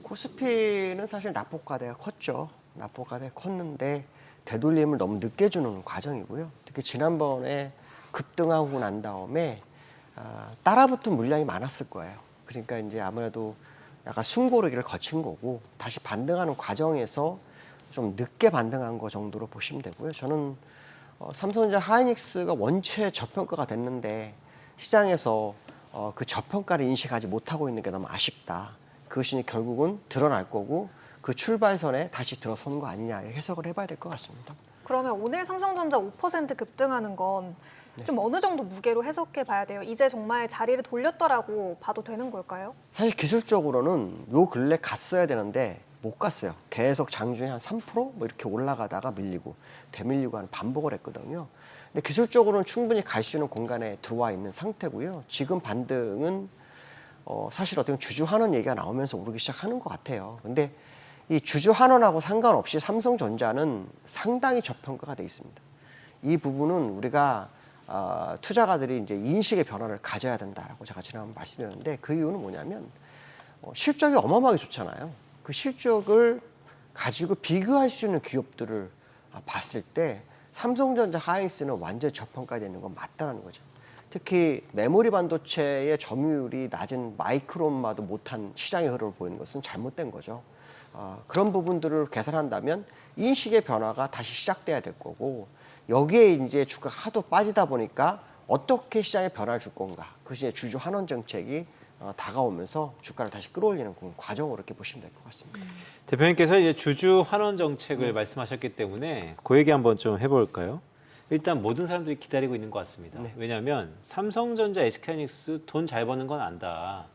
코스피는 사실 낙폭과대가 컸죠. 낙폭과대 컸는데 되돌림을 너무 늦게 주는 과정이고요. 특히 지난번에 급등하고 난 다음에 따라붙은 물량이 많았을 거예요. 그러니까 이제 아무래도 약간 숨고르기를 거친 거고 다시 반등하는 과정에서 좀 늦게 반등한 거 정도로 보시면 되고요. 저는 삼성전자 하이닉스가 원체 저평가가 됐는데 시장에서 그 저평가를 인식하지 못하고 있는 게 너무 아쉽다. 그것이 결국은 드러날 거고 그 출발선에 다시 들어서는 거 아니냐 이렇게 해석을 해봐야 될 것 같습니다. 그러면 오늘 삼성전자 5% 급등하는 건 좀 어느 정도 무게로 해석해 봐야 돼요? 이제 정말 자리를 돌렸더라고 봐도 되는 걸까요? 사실 기술적으로는 요 근래 갔어야 되는데 못 갔어요. 계속 장중에 한 3% 뭐 이렇게 올라가다가 밀리고 되밀리고 하는 반복을 했거든요. 근데 기술적으로는 충분히 갈 수 있는 공간에 들어와 있는 상태고요. 지금 반등은 사실 어떻게 보면 주주환원 얘기가 나오면서 오르기 시작하는 것 같아요. 근데 이 주주환원하고 상관없이 삼성전자는 상당히 저평가가 돼 있습니다. 이 부분은 우리가 투자가들이 이제 인식의 변화를 가져야 된다라고 제가 지난번 말씀드렸는데 그 이유는 뭐냐면 실적이 어마어마하게 좋잖아요. 그 실적을 가지고 비교할 수 있는 기업들을 봤을 때 삼성전자 하이닉스는 완전히 저평가되어 있는 건 맞다는 거죠. 특히 메모리 반도체의 점유율이 낮은 마이크론마도 못한 시장의 흐름을 보이는 것은 잘못된 거죠. 그런 부분들을 계산한다면 인식의 변화가 다시 시작돼야 될 거고 여기에 이제 주가가 하도 빠지다 보니까 어떻게 시장에 변화를 줄 건가. 그것이 이제 주주 환원 정책이 다가오면서 주가를 다시 끌어올리는 그 과정으로 이렇게 보시면 될 것 같습니다. 대표님께서 이제 주주 환원 정책을 말씀하셨기 때문에 그 얘기 한번 좀 해볼까요? 일단 모든 사람들이 기다리고 있는 것 같습니다. 네. 왜냐하면 삼성전자, SK하이닉스 돈 잘 버는 건 안다.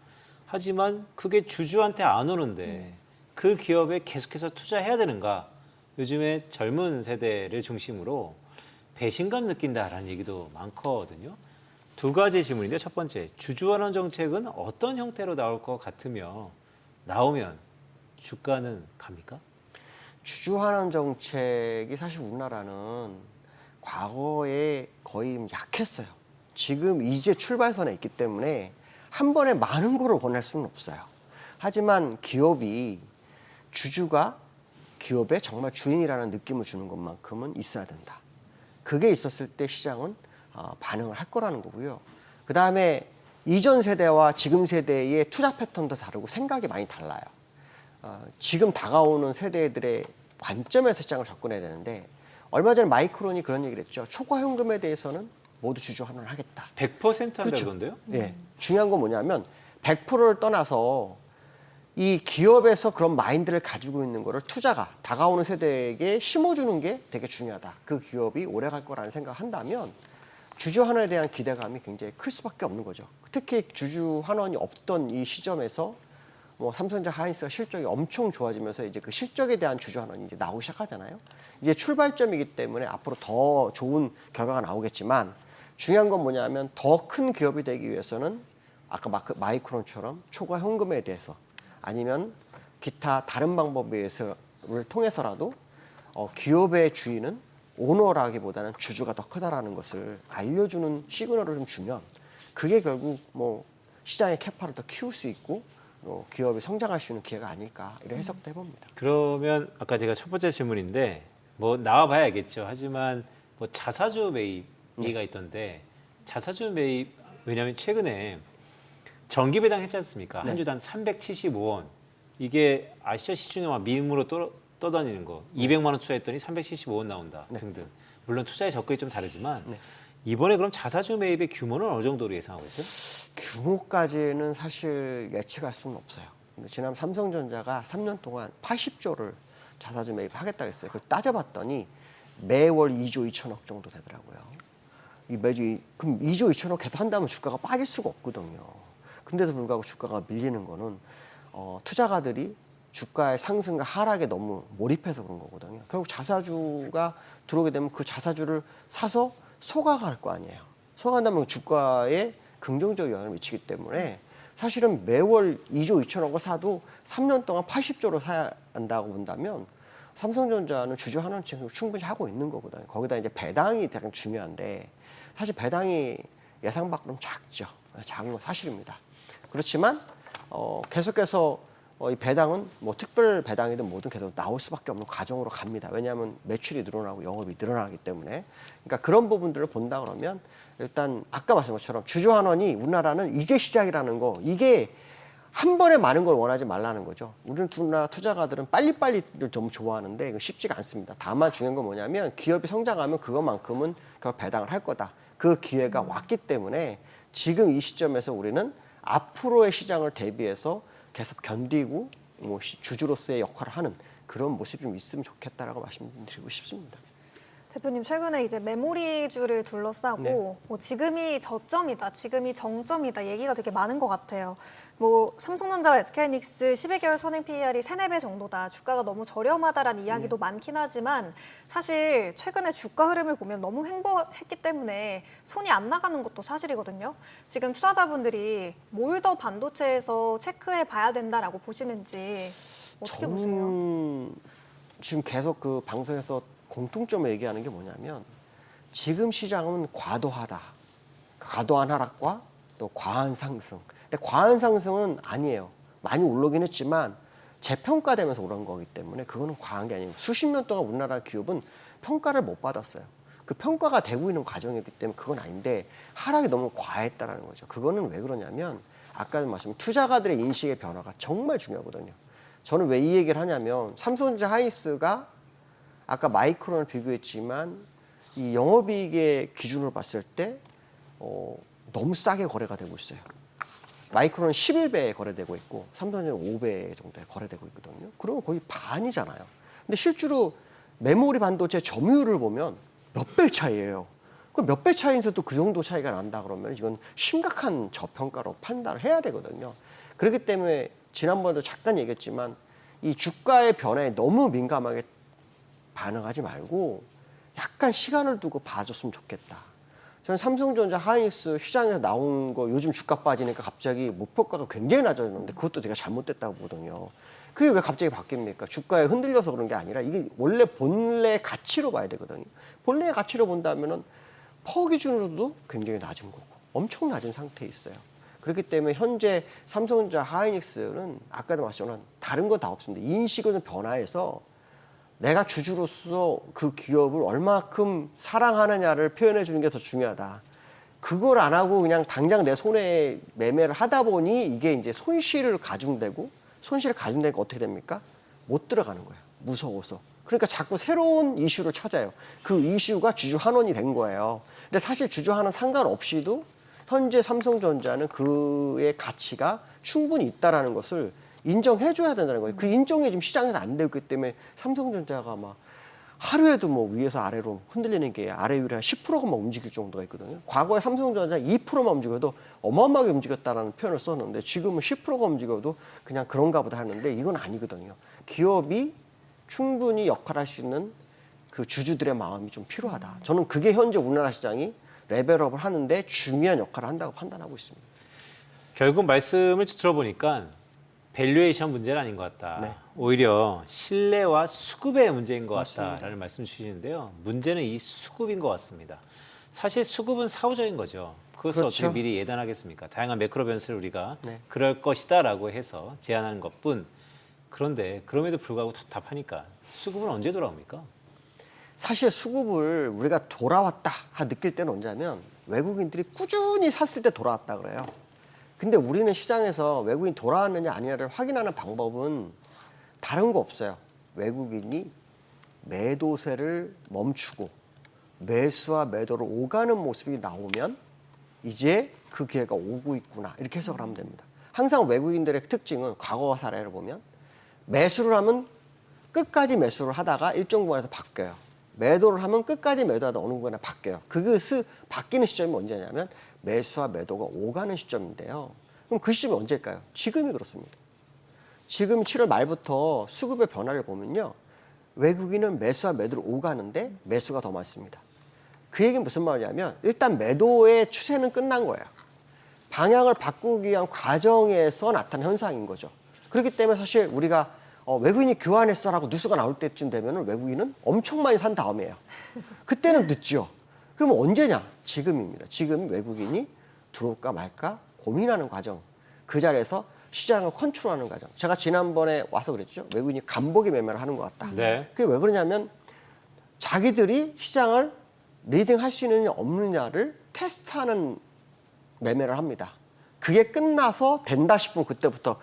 하지만 그게 주주한테 안 오는데 그 기업에 계속해서 투자해야 되는가? 요즘에 젊은 세대를 중심으로 배신감 느낀다라는 얘기도 많거든요. 두 가지 질문인데 첫 번째, 주주환원 정책은 어떤 형태로 나올 것 같으며 나오면 주가는 갑니까? 주주환원 정책이 사실 우리나라는 과거에 거의 약했어요. 지금 이제 출발선에 있기 때문에 한 번에 많은 거를 원할 수는 없어요. 하지만 기업이 주주가 기업의 정말 주인이라는 느낌을 주는 것만큼은 있어야 된다. 그게 있었을 때 시장은 반응을 할 거라는 거고요. 그 다음에 이전 세대와 지금 세대의 투자 패턴도 다르고 생각이 많이 달라요. 지금 다가오는 세대들의 관점에서 시장을 접근해야 되는데 얼마 전에 마이크론이 그런 얘기를 했죠. 초과 현금에 대해서는 모두 주주 환원을 하겠다. 100% 한다 그렇죠. 그러던데요? 예. 중요한 건 뭐냐면 100%를 떠나서 이 기업에서 그런 마인드를 가지고 있는 거를 투자가 다가오는 세대에게 심어주는 게 되게 중요하다. 그 기업이 오래 갈 거라는 생각을 한다면 주주 환원에 대한 기대감이 굉장히 클 수밖에 없는 거죠. 특히 주주 환원이 없던 이 시점에서 뭐 삼성전자 하이닉스가 실적이 엄청 좋아지면서 이제 그 실적에 대한 주주 환원이 이제 나오기 시작하잖아요. 이제 출발점이기 때문에 앞으로 더 좋은 결과가 나오겠지만 중요한 건 뭐냐면 더 큰 기업이 되기 위해서는 아까 마이크론처럼 초과 현금에 대해서 아니면 기타 다른 방법을 통해서라도 기업의 주인은 오너라기보다는 주주가 더 크다라는 것을 알려주는 시그널을 좀 주면 그게 결국 뭐 시장의 캐파를 더 키울 수 있고 기업이 성장할 수 있는 기회가 아닐까 이런 해석도 해봅니다. 그러면 아까 제가 첫 번째 질문인데 뭐 나와봐야 알겠죠. 하지만 뭐 자사주 매입 얘기가 있던데 자사주 매입 왜냐하면 최근에 정기 배당 했지 않습니까? 네. 한 주당 375원. 이게 아시죠? 시중에 밈으로 떠다니는 거. 200만 원 투자했더니 375원 나온다 네. 등등. 물론 투자의 접근이 좀 다르지만 네. 이번에 그럼 자사주 매입의 규모는 어느 정도로 예상하고 있어요? 규모까지는 사실 예측할 수는 없어요. 근데 지난 삼성전자가 3년 동안 80조를 자사주 매입하겠다고 했어요. 그걸 따져봤더니 매월 2조 2천억 정도 되더라고요. 그럼 2조 2천억 계속 한다면 주가가 빠질 수가 없거든요. 근데도 불구하고 주가가 밀리는 거는 투자가들이 주가의 상승과 하락에 너무 몰입해서 그런 거거든요. 결국 자사주가 들어오게 되면 그 자사주를 사서 소각할 거 아니에요. 소각한다면 주가에 긍정적 영향을 미치기 때문에 사실은 매월 2조 2천억을 사도 3년 동안 80조를 사야 한다고 본다면 삼성전자는 주주 환원 충분히 하고 있는 거거든요. 거기다 이제 배당이 되게 중요한데 사실 배당이 예상 밖으로 작죠. 작은 건 사실입니다. 그렇지만 계속해서 이 배당은 뭐 특별 배당이든 뭐든 계속 나올 수밖에 없는 과정으로 갑니다. 왜냐하면 매출이 늘어나고 영업이 늘어나기 때문에. 그러니까 그런 부분들을 본다 그러면 일단 아까 말씀한 것처럼 주주 환원이 우리나라는 이제 시작이라는 거 이게 한 번에 많은 걸 원하지 말라는 거죠. 우리나라 투자가들은 빨리빨리를 좀 좋아하는데 이거 쉽지가 않습니다. 다만 중요한 건 뭐냐면 기업이 성장하면 그것만큼은 그걸 배당을 할 거다. 그 기회가 왔기 때문에 지금 이 시점에서 우리는 앞으로의 시장을 대비해서 계속 견디고 뭐 주주로서의 역할을 하는 그런 모습이 좀 있으면 좋겠다라고 말씀드리고 싶습니다. 대표님 최근에 이제 메모리주를 둘러싸고 네. 뭐 지금이 저점이다, 지금이 정점이다 얘기가 되게 많은 것 같아요. 뭐 삼성전자와 SK하이닉스 12개월 선행 PER이 3, 4배 정도다. 주가가 너무 저렴하다라는 이야기도 많긴 하지만 사실 최근에 주가 흐름을 보면 너무 횡보했기 때문에 손이 안 나가는 것도 사실이거든요. 지금 투자자분들이 뭘 더 반도체에서 체크해 봐야 된다라고 보시는지 어떻게 보세요? 저는 지금 계속 그 방송에서 공통점을 얘기하는 게 뭐냐면 지금 시장은 과도하다. 과도한 하락과 또 과한 상승. 근데 과한 상승은 아니에요. 많이 올라오긴 했지만 재평가되면서 오른 거기 때문에 그거는 과한 게 아니고 수십 년 동안 우리나라 기업은 평가를 못 받았어요. 그 평가가 되고 있는 과정이기 때문에 그건 아닌데 하락이 너무 과했다라는 거죠. 그거는 왜 그러냐면 아까도 말씀드린 투자가들의 인식의 변화가 정말 중요하거든요. 저는 왜 이 얘기를 하냐면 삼성전자 하이닉스가 아까 마이크론을 비교했지만 이 영업이익의 기준으로 봤을 때 너무 싸게 거래가 되고 있어요. 마이크론은 11배에 거래되고 있고 삼성전자는 5배 정도에 거래되고 있거든요. 그러면 거의 반이잖아요. 근데 실제로 메모리 반도체 점유율을 보면 몇 배 차이예요. 그럼 몇 배 차이에서도 그 정도 차이가 난다 그러면 이건 심각한 저평가로 판단을 해야 되거든요. 그렇기 때문에 지난번에도 잠깐 얘기했지만 이 주가의 변화에 너무 민감하게 반응하지 말고 약간 시간을 두고 봐줬으면 좋겠다. 저는 삼성전자 하이닉스 시장에서 나온 거 요즘 주가 빠지니까 갑자기 목표가가 굉장히 낮아졌는데 그것도 제가 잘못됐다고 보거든요. 그게 왜 갑자기 바뀝니까? 주가에 흔들려서 그런 게 아니라 이게 원래 본래 가치로 봐야 되거든요. 본래 가치로 본다면은 퍼 기준으로도 굉장히 낮은 거고 엄청 낮은 상태에 있어요. 그렇기 때문에 현재 삼성전자 하이닉스는 아까도 말씀드렸지만 다른 건 다 없습니다. 인식을 변화해서 내가 주주로서 그 기업을 얼마큼 사랑하느냐를 표현해 주는 게 더 중요하다. 그걸 안 하고 그냥 당장 내 손에 매매를 하다 보니 이게 이제 손실을 가중되고 어떻게 됩니까? 못 들어가는 거예요. 무서워서. 그러니까 자꾸 새로운 이슈를 찾아요. 그 이슈가 주주 환원이 된 거예요. 근데 사실 주주 환원 상관없이도 현재 삼성전자는 그의 가치가 충분히 있다라는 것을 인정해줘야 된다는 거예요. 그 인정이 지금 시장에서 안 되고 있기 때문에 삼성전자가 막 하루에도 뭐 위에서 아래로 흔들리는 게 아래 위로 한 10%가 막 움직일 정도가 있거든요. 과거에 삼성전자 2%만 움직여도 어마어마하게 움직였다라는 표현을 썼는데 지금은 10%가 움직여도 그냥 그런가 보다 하는데 이건 아니거든요. 기업이 충분히 역할을 할 수 있는 그 주주들의 마음이 좀 필요하다. 저는 그게 현재 우리나라 시장이 레벨업을 하는데 중요한 역할을 한다고 판단하고 있습니다. 결국 말씀을 들어보니까 밸류에이션 문제는 아닌 것 같다. 네. 오히려 신뢰와 수급의 문제인 것 맞습니다. 같다라는 말씀 주시는데요. 문제는 이 수급인 것 같습니다. 사실 수급은 사후적인 거죠. 그것을 그렇죠. 어떻게 미리 예단하겠습니까? 다양한 매크로 변수를 우리가 네. 그럴 것이다라고 해서 제안하는 것뿐. 그런데 그럼에도 불구하고 답답하니까 수급은 언제 돌아옵니까? 사실 수급을 우리가 돌아왔다 느낄 때는 언제냐면 외국인들이 꾸준히 샀을 때 돌아왔다 그래요. 근데 우리는 시장에서 외국인이 돌아왔느냐 아니냐를 확인하는 방법은 다른 거 없어요. 외국인이 매도세를 멈추고 매수와 매도를 오가는 모습이 나오면 이제 그 기회가 오고 있구나 이렇게 해석을 하면 됩니다. 항상 외국인들의 특징은 과거 사례를 보면 매수를 하면 끝까지 매수를 하다가 일정 구간에서 바뀌어요. 매도를 하면 끝까지 매도하다 어느 구간에 바뀌어요. 그것이 바뀌는 시점이 언제냐면 매수와 매도가 오가는 시점인데요. 그럼 그 시점이 언제일까요? 지금이 그렇습니다. 지금 7월 말부터 수급의 변화를 보면요. 외국인은 매수와 매도를 오가는데 매수가 더 많습니다. 그 얘기는 무슨 말이냐면 일단 매도의 추세는 끝난 거예요. 방향을 바꾸기 위한 과정에서 나타난 현상인 거죠. 그렇기 때문에 사실 우리가 외국인이 교환했어라고 뉴스가 나올 때쯤 되면 외국인은 엄청 많이 산 다음이에요. 그때는 늦죠. 그러면 언제냐? 지금입니다. 지금 외국인이 들어올까 말까 고민하는 과정. 그 자리에서 시장을 컨트롤하는 과정. 제가 지난번에 와서 그랬죠. 외국인이 간보기 매매를 하는 것 같다. 네. 그게 왜 그러냐면 자기들이 시장을 리딩할 수 있느냐 없느냐를 테스트하는 매매를 합니다. 그게 끝나서 된다 싶으면 그때부터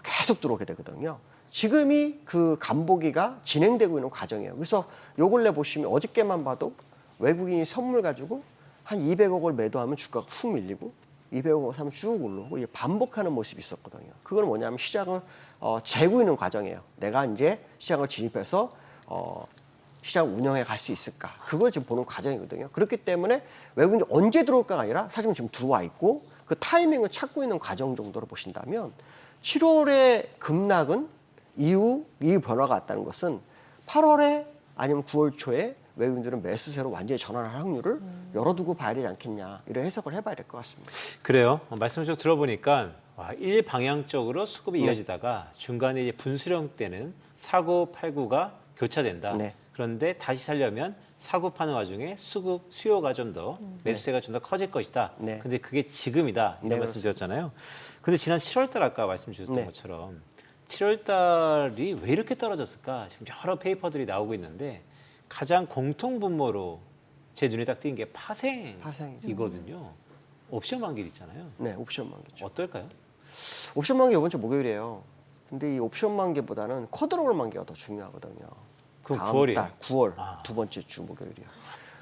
계속 들어오게 되거든요. 지금이 그 간보기가 진행되고 있는 과정이에요. 그래서 요 근래 보시면 어저께만 봐도 외국인이 선물 가지고 한 200억을 매도하면 주가가 훅 밀리고 200억을 사면 쭉 올라오고 이게 반복하는 모습이 있었거든요. 그건 뭐냐면 시장을 재고 있는 과정이에요. 내가 이제 시장을 진입해서 시장 운영해 갈 수 있을까? 그걸 지금 보는 과정이거든요. 그렇기 때문에 외국인이 언제 들어올까가 아니라 사실은 지금 들어와 있고 그 타이밍을 찾고 있는 과정 정도로 보신다면 7월의 급락은 이후 변화가 왔다는 것은 8월에 아니면 9월 초에 외국인들은 매수세로 완전히 전환할 확률을 열어두고 봐야 되지 않겠냐 이런 해석을 해봐야 될 것 같습니다. 그래요. 말씀을 좀 들어보니까 일방향적으로 수급이 네. 이어지다가 중간에 이제 분수령 때는 사고 팔구가 교차된다. 네. 그런데 다시 살려면 사고 파는 와중에 수요가 좀 더 매수세가 좀 더 커질 것이다. 네. 근데 그게 지금이다. 이런 네, 말씀 드렸잖아요. 근데 지난 7월 달 아까 말씀 주셨던 네. 것처럼 7월 달이 왜 이렇게 떨어졌을까? 지금 여러 페이퍼들이 나오고 있는데 가장 공통 분모로 제 눈에 딱 띈 게 파생이거든요. 옵션 만기 있잖아요. 네, 옵션 만기죠. 어떨까요? 옵션 만기 이번 주 목요일이에요. 근데 이 옵션 만기보다는 쿼드로럴 만기가 더 중요하거든요. 그럼 다음 9월이에요? 달 9월 아. 두 번째 주 목요일이요.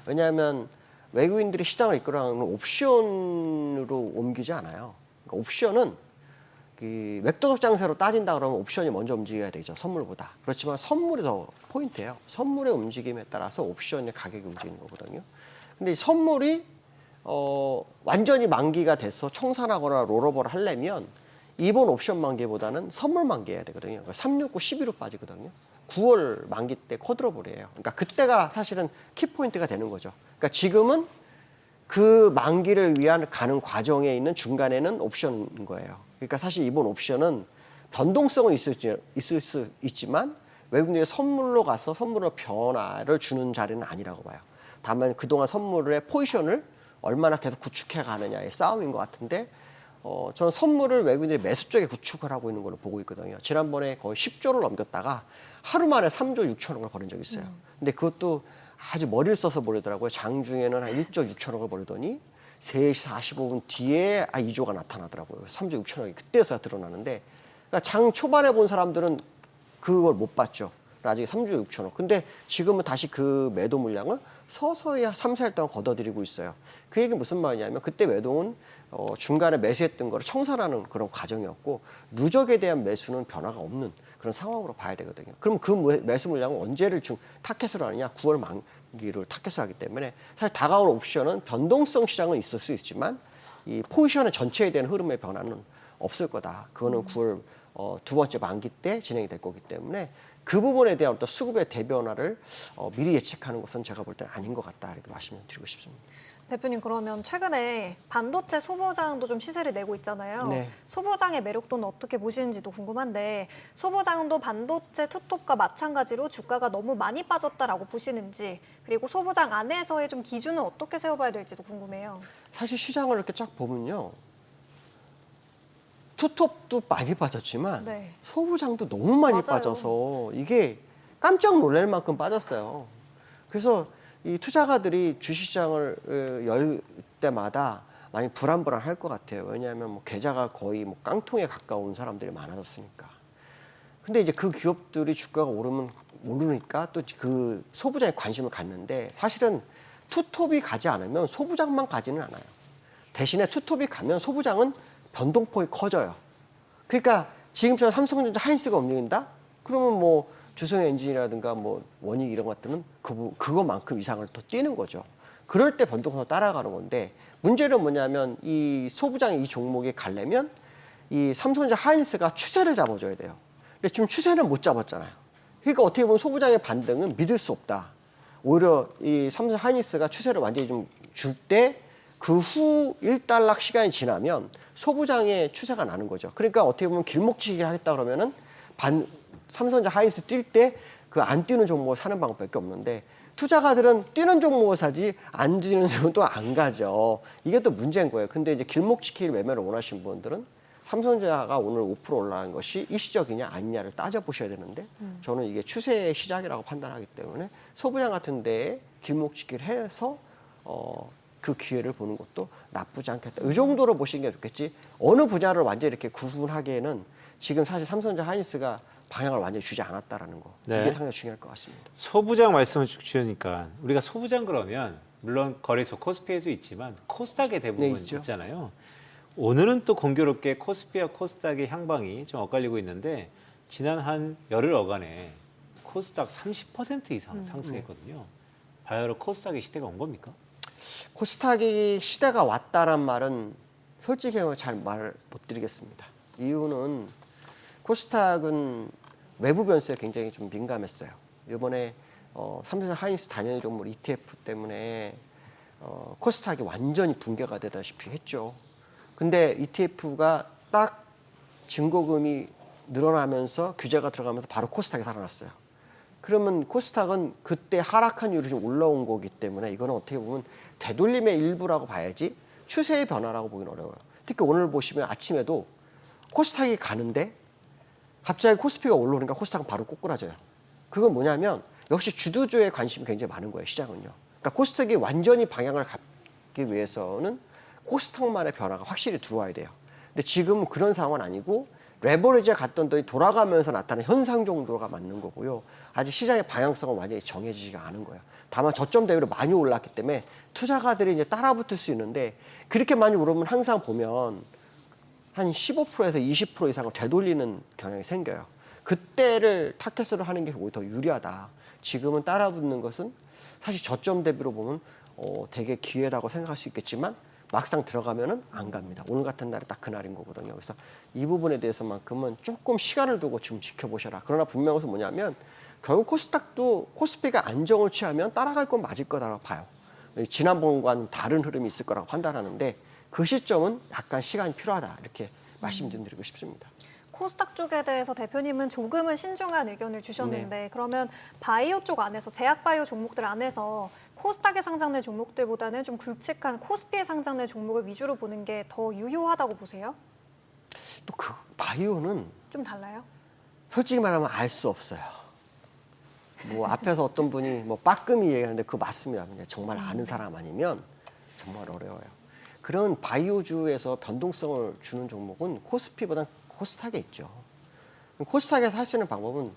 왜냐하면 외국인들이 시장을 이끌어가는 옵션으로 옮기지 않아요. 그러니까 옵션은 그 맥도덕 장세로 따진다 그러면 옵션이 먼저 움직여야 되죠. 선물보다. 그렇지만 선물이 더 포인트예요. 선물의 움직임에 따라서 옵션의 가격이 움직이는 거거든요. 근데 이 선물이 완전히 만기가 돼서 청산하거나 롤오버를 하려면 이번 옵션 만기보다는 선물 만기해야 되거든요. 그러니까 369, 11로 빠지거든요. 9월 만기 때 쿼드러블이에요. 그러니까 그때가 사실은 키포인트가 되는 거죠. 그러니까 지금은 그 만기를 위한 가는 과정에 있는 중간에는 옵션인 거예요. 그러니까 사실 이번 옵션은 변동성은 있을 수 있지만 외국인들이 선물로 가서 선물로 변화를 주는 자리는 아니라고 봐요. 다만 그동안 선물의 포지션을 얼마나 계속 구축해 가느냐의 싸움인 것 같은데 저는 선물을 외국인들이 매수 쪽에 구축을 하고 있는 걸로 보고 있거든요. 지난번에 거의 10조를 넘겼다가 하루 만에 3조 6천억을 벌인 적이 있어요. 근데 그것도 아주 머리를 써서 벌이더라고요. 장중에는 한 1조 6천억을 벌이더니 3시 45분 뒤에 2조가 나타나더라고요. 3조 6천억이 그때서야 드러나는데 그러니까 장 초반에 본 사람들은 그걸 못 봤죠. 나중에 3조 6천억. 근데 지금은 다시 그 매도 물량을 서서히 3, 4일 동안 걷어들이고 있어요. 그 얘기는 무슨 말이냐면 그때 매도는 중간에 매수했던 거를 청산하는 그런 과정이었고 누적에 대한 매수는 변화가 없는 그런 상황으로 봐야 되거든요. 그럼 그 매수 물량은 언제를 타켓으로 하느냐? 9월 만기를 타켓으로 하기 때문에 사실 다가오는 옵션은 변동성 시장은 있을 수 있지만 이 포지션의 전체에 대한 흐름의 변화는 없을 거다. 그거는 9월 두 번째 만기 때 진행이 될 거기 때문에 그 부분에 대한 어떤 수급의 대변화를 미리 예측하는 것은 제가 볼 때는 아닌 것 같다 이렇게 말씀을 드리고 싶습니다. 대표님 그러면 최근에 반도체 소부장도 좀 시세를 내고 있잖아요. 네. 소부장의 매력도는 어떻게 보시는지도 궁금한데 소부장도 반도체 투톱과 마찬가지로 주가가 너무 많이 빠졌다라고 보시는지 그리고 소부장 안에서의 좀 기준은 어떻게 세워봐야 될지도 궁금해요. 사실 시장을 이렇게 쫙 보면요. 투톱도 많이 빠졌지만 네. 소부장도 너무 많이 맞아요. 빠져서 이게 깜짝 놀랄 만큼 빠졌어요. 그래서 이 투자가들이 주식시장을 열 때마다 많이 불안불안할 것 같아요. 왜냐하면 뭐 계좌가 거의 뭐 깡통에 가까운 사람들이 많아졌으니까. 근데 이제 그 기업들이 주가가 오르니까 또 그 소부장에 관심을 갖는데 사실은 투톱이 가지 않으면 소부장만 가지는 않아요. 대신에 투톱이 가면 소부장은 변동폭이 커져요. 그러니까 지금처럼 삼성전자 하이닉스가 움직인다? 그러면 뭐 주성엔진이라든가 뭐 원익 이런 것들은 그거만큼 이상을 더 뛰는 거죠. 그럴 때 변동성을 따라가는 건데 문제는 뭐냐면 이 소부장이 이 종목에 가려면 이 삼성전자 하이닉스가 추세를 잡아줘야 돼요. 근데 지금 추세는 못 잡았잖아요. 그러니까 어떻게 보면 소부장의 반등은 믿을 수 없다. 오히려 이 삼성 하이닉스가 추세를 완전히 좀 줄 때 그 후 1달락 시간이 지나면 소부장의 추세가 나는 거죠. 그러니까 어떻게 보면 길목치기를 하겠다 그러면은 삼성전자 하이닉스 뛸 때 그 안 뛰는 종목을 사는 방법밖에 없는데 투자가들은 뛰는 종목을 사지 안 뛰는 종목은 또 안 가죠. 이게 또 문제인 거예요. 근데 이제 길목치기 매매를 원하시는 분들은 삼성전자가 오늘 5% 올라간 것이 일시적이냐 아니냐를 따져보셔야 되는데 저는 이게 추세의 시작이라고 판단하기 때문에 소부장 같은 데에 길목치기를 해서 그 기회를 보는 것도 나쁘지 않겠다. 이 정도로 보시는 게 좋겠지. 어느 분야를 완전히 이렇게 구분하기에는 지금 사실 삼성전자 하이닉스가 방향을 완전히 주지 않았다라는 거. 네. 이게 상당히 중요할 것 같습니다. 소부장 말씀을 쭉 주시니까 우리가 소부장 그러면 물론 거래소 코스피에도 있지만 코스닥에 대부분 네, 있죠. 있잖아요. 오늘은 또 공교롭게 코스피와 코스닥의 향방이 좀 엇갈리고 있는데 지난 한 열흘 어간에 코스닥 30% 이상 상승했거든요. 바야흐로 코스닥의 시대가 온 겁니까? 코스닥이 시대가 왔다란 말은 솔직히 잘 말 못 드리겠습니다. 이유는 코스닥은 외부 변수에 굉장히 좀 민감했어요. 이번에 삼성 하이닉스 단연의 종목 ETF 때문에 코스닥이 완전히 붕괴가 되다시피 했죠. 근데 ETF가 딱 증거금이 늘어나면서 규제가 들어가면서 바로 코스닥이 살아났어요. 그러면 코스닥은 그때 하락한 이후로 좀 올라온 거기 때문에 이거는 어떻게 보면 되돌림의 일부라고 봐야지 추세의 변화라고 보기는 어려워요. 특히 오늘 보시면 아침에도 코스닥이 가는데 갑자기 코스피가 올라오니까 코스닥은 바로 꼬꾸라져요. 그건 뭐냐면 역시 주도주의 관심이 굉장히 많은 거예요, 시장은요. 그러니까 코스닥이 완전히 방향을 갖기 위해서는 코스닥만의 변화가 확실히 들어와야 돼요. 근데 지금은 그런 상황은 아니고 레버리지가 갔던 돈이 돌아가면서 나타나는 현상 정도가 맞는 거고요. 아직 시장의 방향성은 완전히 정해지지가 않은 거예요. 다만 저점 대비로 많이 올랐기 때문에 투자가들이 이제 따라붙을 수 있는데 그렇게 많이 오르면 항상 보면 한 15%에서 20% 이상을 되돌리는 경향이 생겨요. 그때를 타켓으로 하는 게 오히려 더 유리하다. 지금은 따라붙는 것은 사실 저점 대비로 보면 되게 기회라고 생각할 수 있겠지만 막상 들어가면은 안 갑니다. 오늘 같은 날이 딱 그날인 거거든요. 그래서 이 부분에 대해서만큼은 조금 시간을 두고 지금 지켜보셔라. 그러나 분명한 것은 뭐냐면 결국 코스닥도 코스피가 안정을 취하면 따라갈 건 맞을 거라고 봐요. 지난번과는 다른 흐름이 있을 거라고 판단하는데 그 시점은 약간 시간이 필요하다 이렇게 말씀 좀 드리고 싶습니다. 코스닥 쪽에 대해서 대표님은 조금은 신중한 의견을 주셨는데 그러면 바이오 쪽 안에서 제약바이오 종목들 안에서 코스닥에 상장된 종목들보다는 좀 굵직한 코스피에 상장된 종목을 위주로 보는 게 더 유효하다고 보세요? 또 그 바이오는 좀 달라요? 솔직히 말하면 알 수 없어요. 뭐 앞에서 어떤 분이 뭐 빠끔히 얘기하는데 그거 맞습니다. 정말 아는 사람 아니면 정말 어려워요. 그런 바이오주에서 변동성을 주는 종목은 코스피보다 코스닥에 있죠. 코스닥에서 할 수 있는 방법은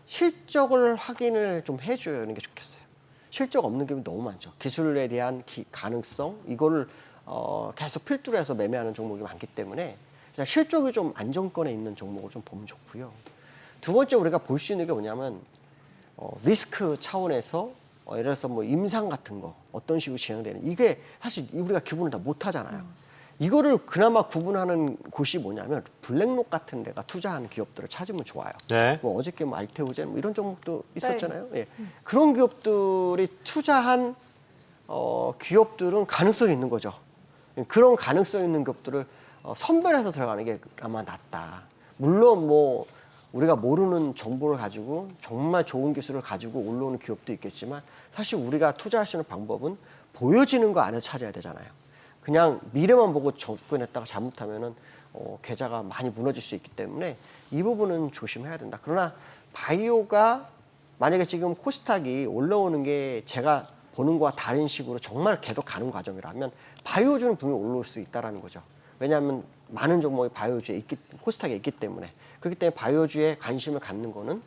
실적을 확인을 좀 해주는 게 좋겠어요. 실적 없는 게 너무 많죠. 기술에 대한 가능성 이거를 계속 필두로 해서 매매하는 종목이 많기 때문에 그냥 실적이 좀 안정권에 있는 종목을 좀 보면 좋고요. 두 번째 우리가 볼 수 있는 게 뭐냐면 리스크 차원에서 예를 들어서 뭐 임상 같은 거 어떤 식으로 진행되는 이게 사실 우리가 구분을 다 못 하잖아요. 이거를 그나마 구분하는 곳이 뭐냐면 블랙록 같은 데가 투자하는 기업들을 찾으면 좋아요. 네. 뭐 어저께 뭐 알테오젠 뭐 이런 종목도 있었잖아요. 예. 그런 기업들이 투자한 기업들은 가능성이 있는 거죠. 그런 가능성 있는 기업들을 선별해서 들어가는 게 아마 낫다. 물론 뭐 우리가 모르는 정보를 가지고 정말 좋은 기술을 가지고 올라오는 기업도 있겠지만 사실 우리가 투자하시는 방법은 보여지는 거 안에서 찾아야 되잖아요. 그냥 미래만 보고 접근했다가 잘못하면은 계좌가 많이 무너질 수 있기 때문에 이 부분은 조심해야 된다. 그러나 바이오가 만약에 지금 코스닥이 올라오는 게 제가 보는 거와 다른 식으로 정말 계속 가는 과정이라면 바이오주는 분명히 올라올 수 있다라는 거죠. 왜냐하면 많은 종목이 바이오주에 코스닥에 있기 때문에 그렇기 때문에 바이오주에 관심을 갖는 거는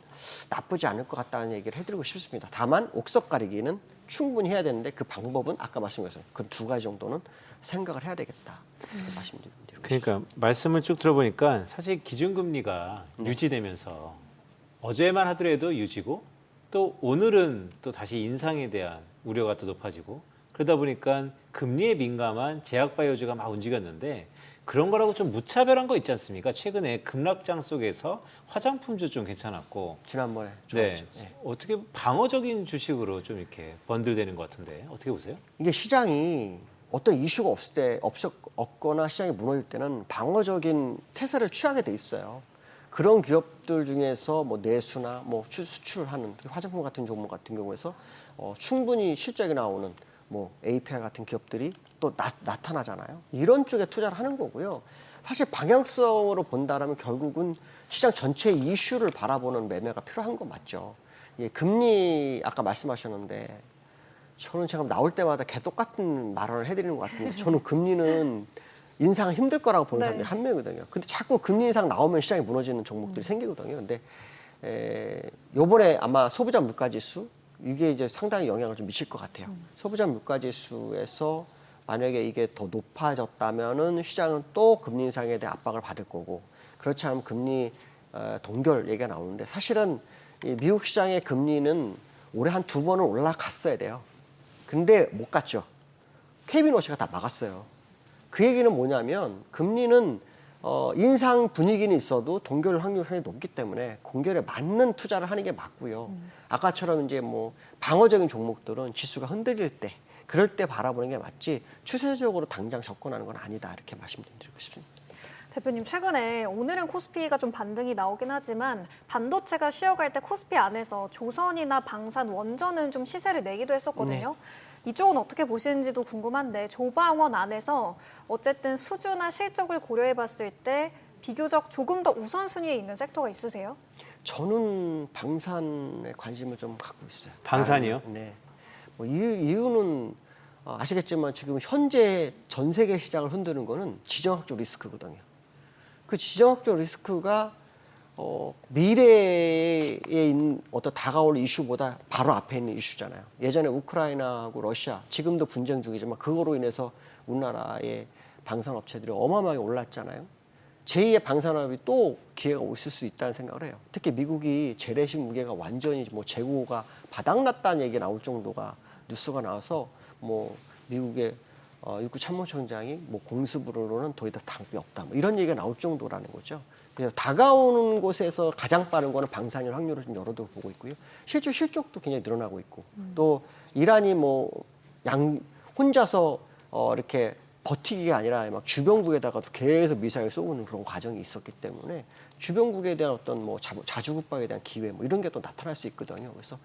나쁘지 않을 것 같다는 얘기를 해드리고 싶습니다. 다만 옥석 가리기는 충분히 해야 되는데 그 방법은 아까 말씀드렸어요. 그 두 가지 정도는 생각을 해야 되겠다. 말씀드리고 그러니까 말씀을 쭉 들어보니까 사실 기준금리가 유지되면서 어제만 하더라도 유지고 또 오늘은 또 다시 인상에 대한 우려가 또 높아지고 그러다 보니까 금리에 민감한 제약바이오주가 막 움직였는데 그런 거라고 좀 무차별한 거 있지 않습니까? 최근에 급락장 속에서 화장품주 좀 괜찮았고 지난번에 네. 좋았죠. 네. 어떻게 방어적인 주식으로 좀 이렇게 번들되는 것 같은데 어떻게 보세요? 이게 시장이 어떤 이슈가 없거나 시장이 무너질 때는 방어적인 태세를 취하게 돼 있어요. 그런 기업들 중에서 뭐 내수나 뭐 수출하는 화장품 같은 종목 같은 경우에서 충분히 실적이 나오는 뭐 API 같은 기업들이 또 나타나잖아요. 이런 쪽에 투자를 하는 거고요. 사실 방향성으로 본다라면 결국은 시장 전체의 이슈를 바라보는 매매가 필요한 거 맞죠. 예, 금리 아까 말씀하셨는데 저는 지금 나올 때마다 계속 똑같은 말을 해드리는 것 같은데 저는 금리는 인상 힘들 거라고 보는 사람들이 한 명이거든요. 근데 자꾸 금리 인상 나오면 시장이 무너지는 종목들이 생기거든요. 근데 요번에 아마 소비자 물가지수 이게 이제 상당히 영향을 좀 미칠 것 같아요. 소비자 물가지수에서 만약에 이게 더 높아졌다면은 시장은 또 금리 인상에 대한 압박을 받을 거고 그렇지 않으면 금리 동결 얘기가 나오는데 사실은 이 미국 시장의 금리는 올해 한 2번은 올라갔어야 돼요. 근데 못 갔죠. 케빈 워시가 다 막았어요. 그 얘기는 뭐냐면 금리는 인상 분위기는 있어도 동결 확률이 상당히 높기 때문에 공결에 맞는 투자를 하는 게 맞고요. 아까처럼 이제 뭐 방어적인 종목들은 지수가 흔들릴 때 그럴 때 바라보는 게 맞지 추세적으로 당장 접근하는 건 아니다 이렇게 말씀드리고 싶습니다. 대표님 최근에 오늘은 코스피가 좀 반등이 나오긴 하지만 반도체가 쉬어갈 때 코스피 안에서 조선이나 방산, 원전은 좀 시세를 내기도 했었거든요. 이쪽은 어떻게 보시는지도 궁금한데 조방원 안에서 어쨌든 수주나 실적을 고려해 봤을 때 비교적 조금 더 우선순위에 있는 섹터가 있으세요? 저는 방산에 관심을 좀 갖고 있어요. 방산이요? 네. 뭐 이유는 아시겠지만 지금 현재 전 세계 시장을 흔드는 거는 지정학적 리스크거든요. 그 지정학적 리스크가 미래에 있는 어떤 다가올 이슈보다 바로 앞에 있는 이슈잖아요. 예전에 우크라이나하고 러시아 지금도 분쟁 중이지만 그거로 인해서 우리나라의 방산업체들이 어마어마하게 올랐잖아요. 제2의 방산업이 또 기회가 있을 수 있다는 생각을 해요. 특히 미국이 재래식 무게가 완전히 뭐 재고가 바닥났다는 얘기가 나올 정도가 뉴스가 나와서 뭐 미국의 육구 참모총장이 뭐 공습으로는 더 이상 답이 없다. 뭐 이런 얘기가 나올 정도라는 거죠. 그래서 다가오는 곳에서 가장 빠른 거는 방산일 확률을 좀 열어두고 보고 있고요. 실제 실적도 굉장히 늘어나고 있고 또 이란이 뭐 혼자서 이렇게 버티기가 아니라 막 주변국에다가도 계속 미사일 쏘는 그런 과정이 있었기 때문에 주변국에 대한 어떤 뭐 자주국방에 대한 기회 뭐 이런 게 또 나타날 수 있거든요. 그래서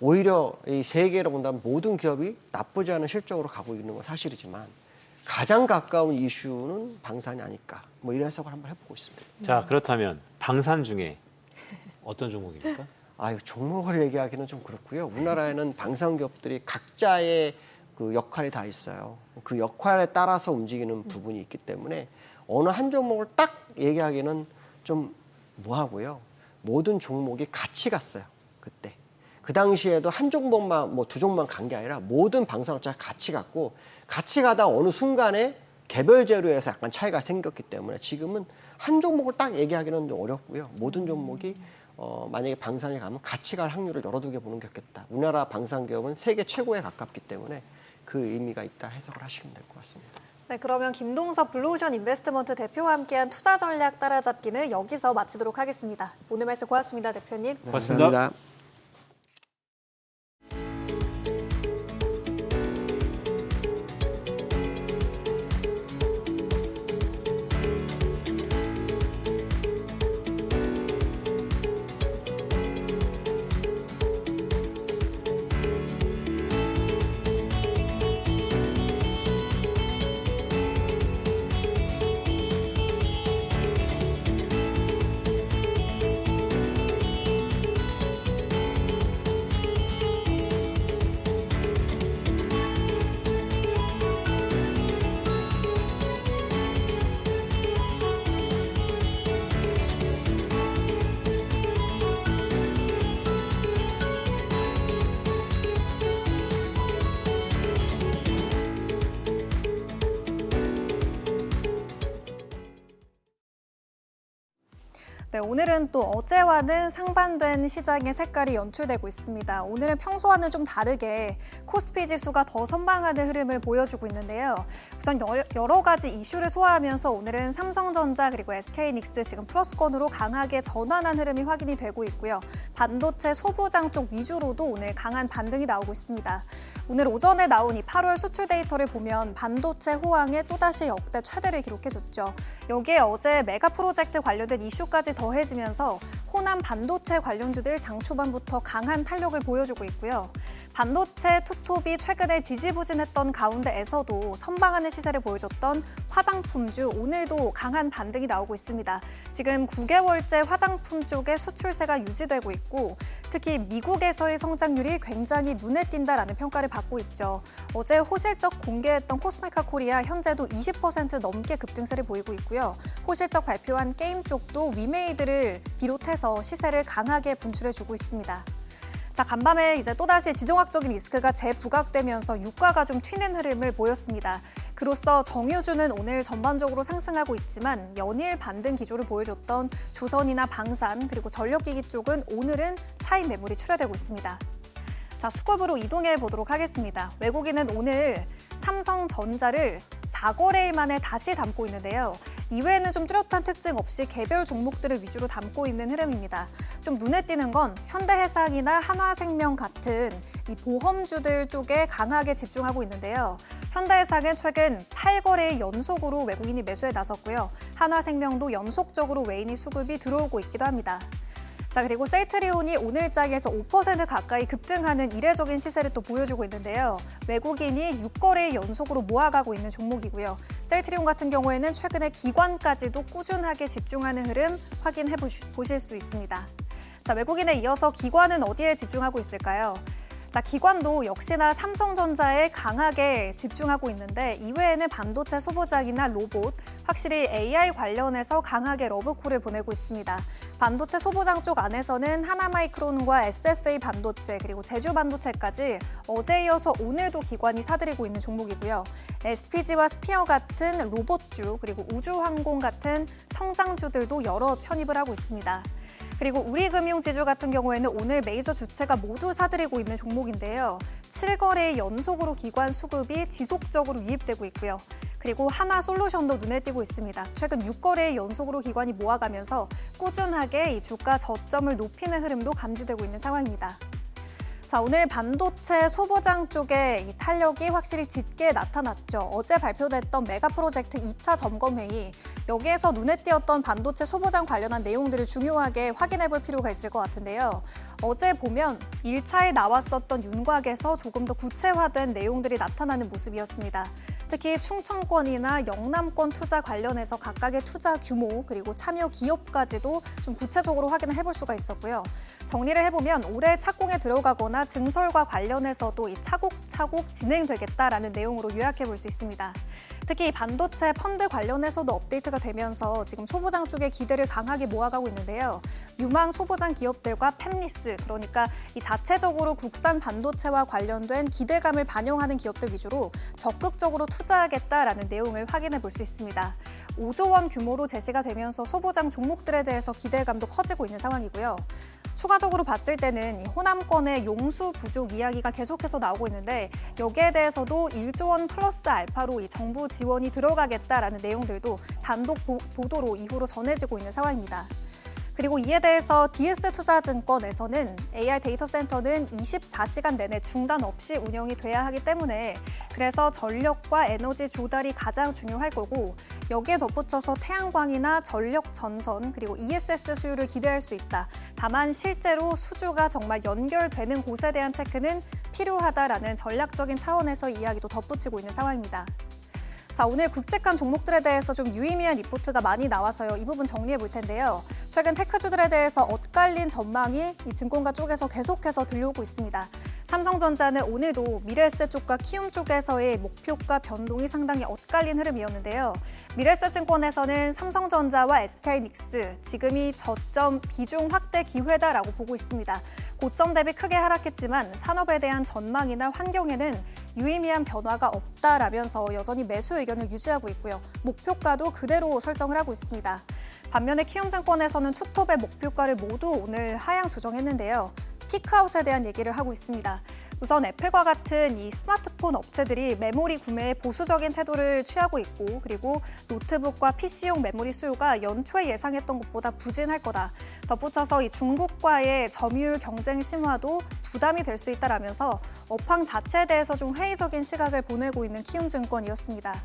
오히려 이 세계로 본다면 모든 기업이 나쁘지 않은 실적으로 가고 있는 건 사실이지만 가장 가까운 이슈는 방산이 아닐까 뭐 이런 해석을 한번 해보고 있습니다. 자, 그렇다면 방산 중에 어떤 종목입니까? 아유, 종목을 얘기하기는 좀 그렇고요. 우리나라에는 방산 기업들이 각자의 그 역할이 다 있어요. 그 역할에 따라서 움직이는 부분이 있기 때문에 어느 한 종목을 딱 얘기하기는 좀 뭐하고요. 모든 종목이 같이 갔어요. 그때. 그 당시에도 한 종목만 뭐 두 종목만 간 게 아니라 모든 방산업체가 같이 갔고 같이 가다 어느 순간에 개별 재료에서 약간 차이가 생겼기 때문에 지금은 한 종목을 딱 얘기하기는 좀 어렵고요. 모든 종목이 만약에 방산에 가면 같이 갈 확률을 열어두게 보는 게 좋겠다. 우리나라 방산 기업은 세계 최고에 가깝기 때문에 그 의미가 있다 해석을 하시면 될 것 같습니다. 네, 그러면 김동섭 블루오션 인베스트먼트 대표와 함께한 투자 전략 따라잡기는 여기서 마치도록 하겠습니다. 오늘 말씀 고맙습니다, 대표님. 네, 고맙습니다. 감사합니다. 네, 오늘은 또 어제와는 상반된 시장의 색깔이 연출되고 있습니다. 오늘은 평소와는 좀 다르게 코스피 지수가 더 선방하는 흐름을 보여주고 있는데요. 우선 여러 가지 이슈를 소화하면서 오늘은 삼성전자 그리고 SK이닉스 지금 플러스권으로 강하게 전환한 흐름이 확인이 되고 있고요. 반도체 소부장 쪽 위주로도 오늘 강한 반등이 나오고 있습니다. 오늘 오전에 나온 이 8월 수출 데이터를 보면 반도체 호황에 또다시 역대 최대를 기록해줬죠. 여기에 어제 메가 프로젝트 관련된 이슈까지 더해지면서 호남 반도체 관련주들 장 초반부터 강한 탄력을 보여주고 있고요. 반도체 투톱이 최근에 지지부진했던 가운데에서도 선방하는 시세를 보여줬던 화장품주 오늘도 강한 반등이 나오고 있습니다. 지금 9개월째 화장품 쪽의 수출세가 유지되고 있고 특히 미국에서의 성장률이 굉장히 눈에 띈다라는 평가를 받고 있죠. 어제 호실적 공개했던 코스메카 코리아 현재도 20% 넘게 급등세를 보이고 있고요. 호실적 발표한 게임 쪽도 위메이드를 비롯해서 시세를 강하게 분출해주고 있습니다. 자, 간밤에 이제 또다시 지정학적인 리스크가 재부각되면서 유가가 좀 튀는 흐름을 보였습니다. 그로써 정유주는 오늘 전반적으로 상승하고 있지만 연일 반등 기조를 보여줬던 조선이나 방산 그리고 전력기기 쪽은 오늘은 차익 매물이 출하되고 있습니다. 자, 수급으로 이동해 보도록 하겠습니다. 외국인은 오늘 삼성전자를 4거래일 만에 다시 담고 있는데요. 이외에는 좀 뚜렷한 특징 없이 개별 종목들을 위주로 담고 있는 흐름입니다. 좀 눈에 띄는 건 현대해상이나 한화생명 같은 이 보험주들 쪽에 강하게 집중하고 있는데요. 현대해상은 최근 8거래일 연속으로 외국인이 매수에 나섰고요. 한화생명도 연속적으로 외인이 수급이 들어오고 있기도 합니다. 자, 그리고 셀트리온이 오늘장에서 5% 가까이 급등하는 이례적인 시세를 또 보여주고 있는데요. 외국인이 6거래일 연속으로 모아가고 있는 종목이고요. 셀트리온 같은 경우에는 최근에 기관까지도 꾸준하게 집중하는 흐름 확인해 보실 수 있습니다. 자, 외국인에 이어서 기관은 어디에 집중하고 있을까요? 자, 기관도 역시나 삼성전자에 강하게 집중하고 있는데 이외에는 반도체 소부장이나 로봇, 확실히 AI 관련해서 강하게 러브콜을 보내고 있습니다. 반도체 소부장 쪽 안에서는 하나마이크론과 SFA 반도체 그리고 제주반도체까지 어제 이어서 오늘도 기관이 사들이고 있는 종목이고요. SPG와 스피어 같은 로봇주 그리고 우주항공 같은 성장주들도 여러 편입을 하고 있습니다. 그리고 우리금융지주 같은 경우에는 오늘 메이저 주체가 모두 사들이고 있는 종목인데요. 7거래일 연속으로 기관 수급이 지속적으로 유입되고 있고요. 그리고 하나솔루션도 눈에 띄고 있습니다. 최근 6거래 연속으로 기관이 모아가면서 꾸준하게 이 주가 저점을 높이는 흐름도 감지되고 있는 상황입니다. 자, 오늘 반도체 소부장 쪽에 이 탄력이 확실히 짙게 나타났죠. 어제 발표됐던 메가 프로젝트 2차 점검회의, 여기에서 눈에 띄었던 반도체 소부장 관련한 내용들을 중요하게 확인해 볼 필요가 있을 것 같은데요. 어제 보면 1차에 나왔었던 윤곽에서 조금 더 구체화된 내용들이 나타나는 모습이었습니다. 특히 충청권이나 영남권 투자 관련해서 각각의 투자 규모 그리고 참여 기업까지도 좀 구체적으로 확인을 해볼 수가 있었고요. 정리를 해보면 올해 착공에 들어가거나 증설과 관련해서도 이 차곡차곡 진행되겠다라는 내용으로 요약해 볼 수 있습니다. 특히 반도체 펀드 관련해서도 업데이트가 되면서 지금 소부장 쪽에 기대를 강하게 모아가고 있는데요. 유망 소부장 기업들과 팹리스, 그러니까 이 자체적으로 국산 반도체와 관련된 기대감을 반영하는 기업들 위주로 적극적으로 투자하겠다라는 내용을 확인해 볼 수 있습니다. 5조 원 규모로 제시가 되면서 소부장 종목들에 대해서 기대감도 커지고 있는 상황이고요. 추가적으로 봤을 때는 이 호남권의 용수 부족 이야기가 계속해서 나오고 있는데 여기에 대해서도 1조 원 플러스 알파로 이 정부 지원이 들어가겠다라는 내용들도 단독 보도로 이후로 전해지고 있는 상황입니다. 그리고 이에 대해서 DS투자증권에서는 AI 데이터 센터는 24시간 내내 중단 없이 운영이 돼야 하기 때문에 그래서 전력과 에너지 조달이 가장 중요할 거고 여기에 덧붙여서 태양광이나 전력 전선 그리고 ESS 수요를 기대할 수 있다. 다만 실제로 수주가 정말 연결되는 곳에 대한 체크는 필요하다라는 전략적인 차원에서 이야기도 덧붙이고 있는 상황입니다. 자, 오늘 굵직한 종목들에 대해서 좀 유의미한 리포트가 많이 나와서요. 이 부분 정리해 볼 텐데요. 최근 테크주들에 대해서 엇갈린 전망이 이 증권가 쪽에서 계속해서 들려오고 있습니다. 삼성전자는 오늘도 미래에셋 쪽과 키움 쪽에서의 목표가 변동이 상당히 엇갈린 흐름이었는데요. 미래에셋증권에서는 삼성전자와 SK하이닉스, 지금이 저점 비중 확대 기회다라고 보고 있습니다. 고점 대비 크게 하락했지만 산업에 대한 전망이나 환경에는 유의미한 변화가 없다라면서 여전히 매수 의견을 유지하고 있고요. 목표가도 그대로 설정을 하고 있습니다. 반면에 키움증권에서는 투톱의 목표가를 모두 오늘 하향 조정했는데요. 피크아웃에 대한 얘기를 하고 있습니다. 우선 애플과 같은 이 스마트폰 업체들이 메모리 구매에 보수적인 태도를 취하고 있고 그리고 노트북과 PC용 메모리 수요가 연초에 예상했던 것보다 부진할 거다. 덧붙여서 이 중국과의 점유율 경쟁 심화도 부담이 될 수 있다라면서 업황 자체에 대해서 좀 회의적인 시각을 보내고 있는 키움증권이었습니다.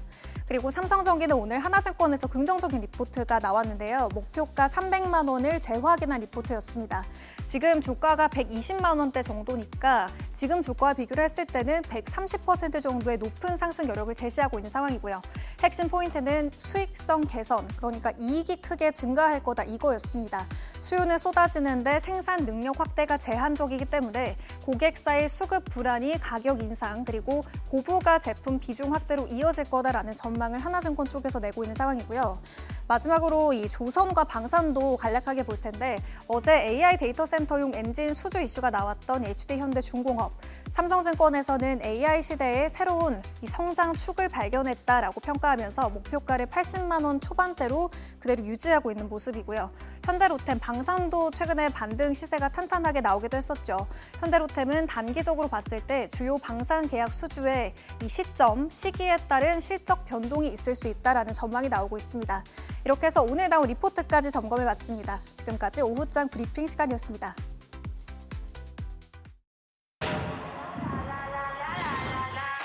그리고 삼성전기는 오늘 하나증권에서 긍정적인 리포트가 나왔는데요. 목표가 300만 원을 재확인한 리포트였습니다. 지금 주가가 120만 원대 정도니까 지금 주가와 비교를 했을 때는 130% 정도의 높은 상승 여력을 제시하고 있는 상황이고요. 핵심 포인트는 수익성 개선, 그러니까 이익이 크게 증가할 거다 이거였습니다. 수요는 쏟아지는데 생산 능력 확대가 제한적이기 때문에 고객사의 수급 불안이 가격 인상 그리고 고부가 제품 비중 확대로 이어질 거다라는 전망을 하나증권 쪽에서 내고 있는 상황이고요. 마지막으로 이 조선과 방산도 간략하게 볼 텐데 어제 AI 데이터 센터용 엔진 수주 이슈가 나왔던 HD현대중공업, 삼성증권에서는 AI 시대의 새로운 이 성장 축을 발견했다라고 평가하면서 목표가를 80만 원 초반대로 그대로 유지하고 있는 모습이고요. 현대로템, 방산도 최근에 반등 시세가 탄탄하게 나오기도 했었죠. 현대로템은 단기적으로 봤을 때 주요 방산 계약 수주의 이 시점, 시기에 따른 실적 변동이 있을 수 있다라는 전망이 나오고 있습니다. 이렇게 해서 오늘 나온 리포트까지 점검해봤습니다. 지금까지 오후장 브리핑 시간이었습니다.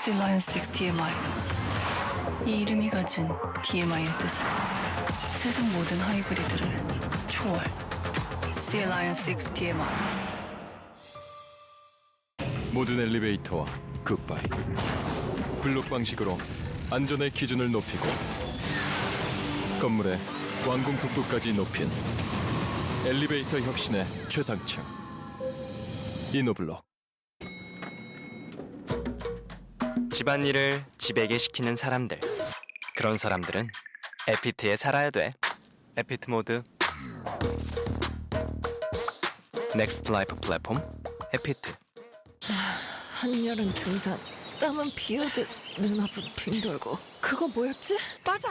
Lion 6 DMI. 이 이름이 가진 DMI의 뜻은 세상 모든 하이브리드를 초월. Lion 6 DMI. 모든 엘리베이터와 굿바이. 블록 방식으로 안전의 기준을 높이고 건물의 완공 속도까지 높인 엘리베이터 혁신의 최상층 이노블록. 집안일을 집에게 시키는 사람들. 그런 사람들은 에피트에 살아야 돼. 에피트 모드. 넥스트 라이프 플랫폼 에피트. 한여름 등산, 땀은 비오듯 눈앞은 빙 돌고. 그거 뭐였지? 맞아!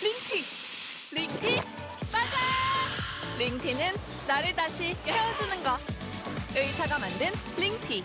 링티! 링티? 맞아! 링티는 나를 다시 채워주는 거. 의사가 만든 링티.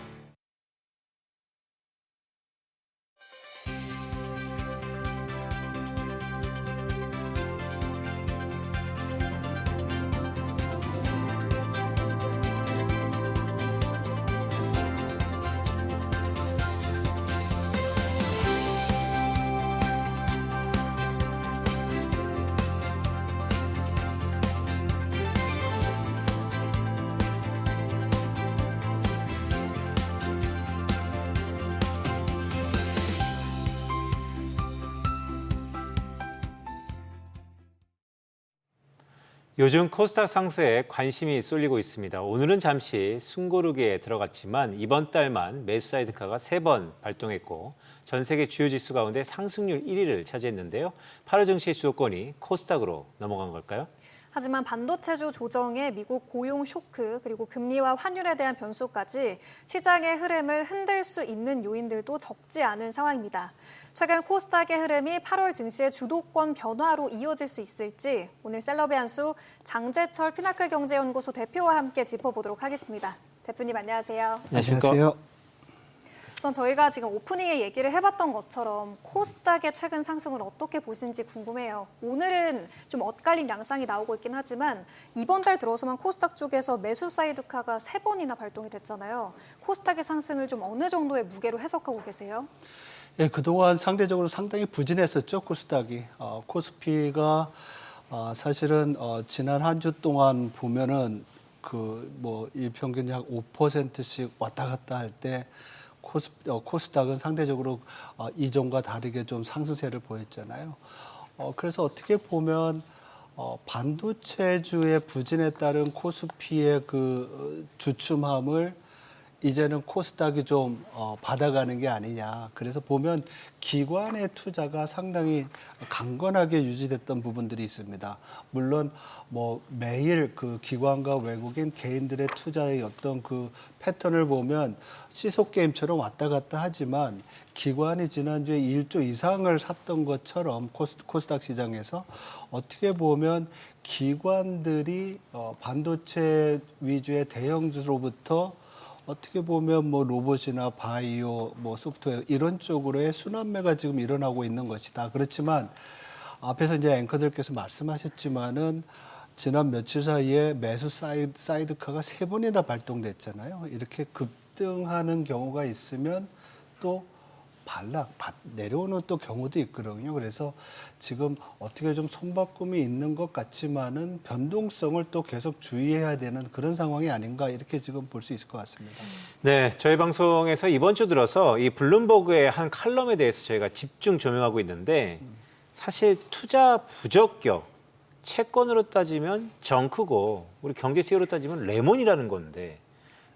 요즘 코스닥 상승에 관심이 쏠리고 있습니다. 오늘은 잠시 숨고르기에 들어갔지만 이번 달만 매수 사이드카가 3번 발동했고 전 세계 주요 지수 가운데 상승률 1위를 차지했는데요. 8월 증시의 주도권이 코스닥으로 넘어간 걸까요? 하지만 반도체주 조정에 미국 고용 쇼크 그리고 금리와 환율에 대한 변수까지 시장의 흐름을 흔들 수 있는 요인들도 적지 않은 상황입니다. 최근 코스닥의 흐름이 8월 증시의 주도권 변화로 이어질 수 있을지 오늘 셀럽의 한수 장재철 피나클 경제연구소 대표와 함께 짚어보도록 하겠습니다. 대표님 안녕하세요. 안녕하세요. 우선 저희가 지금 오프닝에 얘기를 해봤던 것처럼 코스닥의 최근 상승을 어떻게 보시는지 궁금해요. 오늘은 좀 엇갈린 양상이 나오고 있긴 하지만 이번 달 들어서만 코스닥 쪽에서 매수 사이드카가 3번이나 발동이 됐잖아요. 코스닥의 상승을 좀 어느 정도의 무게로 해석하고 계세요? 예, 그동안 상대적으로 상당히 부진했었죠, 코스닥이. 코스피가 사실은 지난 한 주 동안 보면은 일평균 약 5%씩 왔다 갔다 할 때 코스닥은 상대적으로 이전과 다르게 좀 상승세를 보였잖아요. 그래서 어떻게 보면 반도체주의 부진에 따른 코스피의 그 주춤함을 이제는 코스닥이 좀 받아가는 게 아니냐. 그래서 보면 기관의 투자가 상당히 강건하게 유지됐던 부분들이 있습니다. 물론 매일 그 기관과 외국인 개인들의 투자의 어떤 그 패턴을 보면 시속 게임처럼 왔다 갔다 하지만 기관이 지난주에 1조 이상을 샀던 것처럼 코스닥 시장에서 어떻게 보면 기관들이 반도체 위주의 대형주로부터 어떻게 보면 로봇이나 바이오, 소프트웨어 이런 쪽으로의 순환매가 지금 일어나고 있는 것이다. 그렇지만 앞에서 이제 앵커들께서 말씀하셨지만은 지난 며칠 사이에 매수 사이드카가 3번이나 발동됐잖아요. 이렇게 급등하는 경우가 있으면 또 내려오는 또 경우도 있거든요. 그래서 지금 어떻게 좀 손바꿈이 있는 것 같지만은 변동성을 또 계속 주의해야 되는 그런 상황이 아닌가 이렇게 지금 볼 수 있을 것 같습니다. 네, 저희 방송에서 이번 주 들어서 이 블룸버그의 한 칼럼에 대해서 저희가 집중 조명하고 있는데 사실 투자 부적격, 채권으로 따지면 정크고 우리 경제 CEO로 따지면 레몬이라는 건데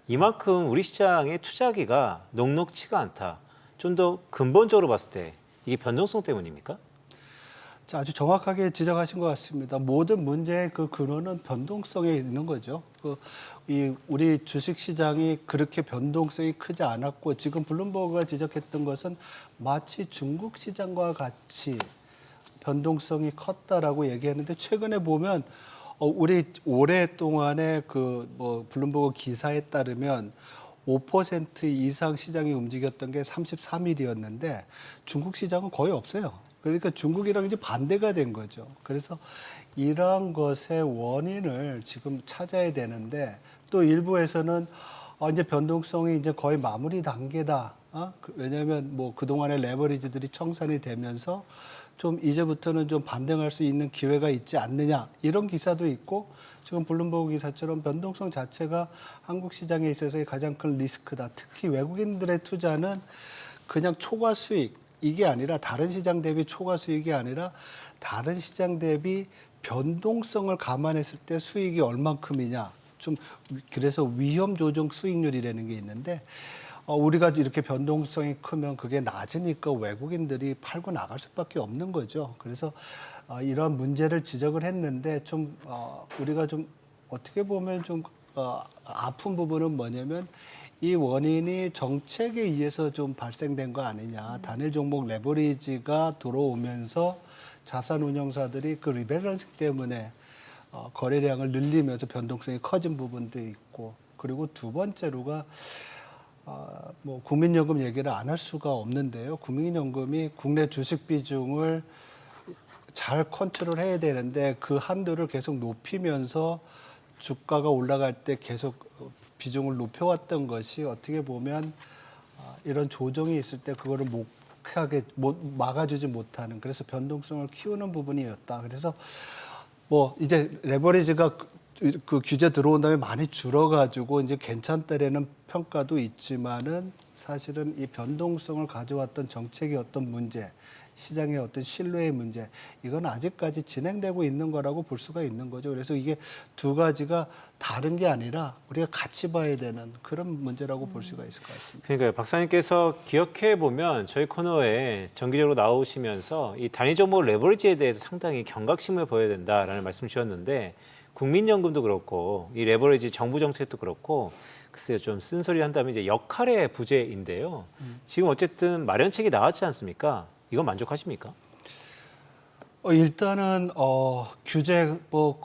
이만큼 우리 시장의 투자기가 녹록치가 않다. 좀 더 근본적으로 봤을 때 이게 변동성 때문입니까? 자, 아주 정확하게 지적하신 것 같습니다. 모든 문제의 그 근원은 변동성에 있는 거죠. 우리 주식 시장이 그렇게 변동성이 크지 않았고 지금 블룸버그가 지적했던 것은 마치 중국 시장과 같이 변동성이 컸다라고 얘기했는데 최근에 보면 우리 오랫동안의 블룸버그 기사에 따르면 5% 이상 시장이 움직였던 게 33일이었는데 중국 시장은 거의 없어요. 그러니까 중국이랑 이제 반대가 된 거죠. 그래서 이러한 것의 원인을 지금 찾아야 되는데 또 일부에서는 이제 변동성이 이제 거의 마무리 단계다. 왜냐하면 그동안의 레버리지들이 청산이 되면서 좀 이제부터는 좀 반등할 수 있는 기회가 있지 않느냐 이런 기사도 있고 지금 블룸버그 기사처럼 변동성 자체가 한국 시장에 있어서의 가장 큰 리스크다. 특히 외국인들의 투자는 그냥 초과 수익 이게 아니라 다른 시장 대비 초과 수익이 아니라 다른 시장 대비 변동성을 감안했을 때 수익이 얼만큼이냐. 좀 그래서 위험 조정 수익률이라는 게 있는데 우리가 이렇게 변동성이 크면 그게 낮으니까 외국인들이 팔고 나갈 수밖에 없는 거죠. 그래서 이런 문제를 지적을 했는데 좀 우리가 좀 어떻게 보면 좀 아픈 부분은 뭐냐면 이 원인이 정책에 의해서 좀 발생된 거 아니냐. 단일 종목 레버리지가 들어오면서 자산운용사들이 그 리밸런싱 때문에 거래량을 늘리면서 변동성이 커진 부분도 있고 그리고 두 번째로가 국민연금 얘기를 안 할 수가 없는데요. 국민연금이 국내 주식 비중을 잘 컨트롤해야 되는데 그 한도를 계속 높이면서 주가가 올라갈 때 계속 비중을 높여왔던 것이 어떻게 보면 이런 조정이 있을 때 그거를 막아주지 못하는 그래서 변동성을 키우는 부분이었다. 그래서 이제 레버리지가 그 규제 들어온 다음에 많이 줄어가지고 이제 괜찮다라는 평가도 있지만은 사실은 이 변동성을 가져왔던 정책의 어떤 문제 시장의 어떤 신뢰의 문제, 이건 아직까지 진행되고 있는 거라고 볼 수가 있는 거죠. 그래서 이게 두 가지가 다른 게 아니라 우리가 같이 봐야 되는 그런 문제라고 볼 수가 있을 것 같습니다. 그러니까요. 박사님께서 기억해 보면 저희 코너에 정기적으로 나오시면서 이 단위 종목 레버리지에 대해서 상당히 경각심을 보여야 된다라는 말씀 주셨는데 국민연금도 그렇고 이 레버리지 정부 정책도 그렇고 글쎄요, 좀 쓴소리 한다면 이제 역할의 부재인데요. 지금 어쨌든 마련책이 나왔지 않습니까? 이건 만족하십니까? 일단은 규제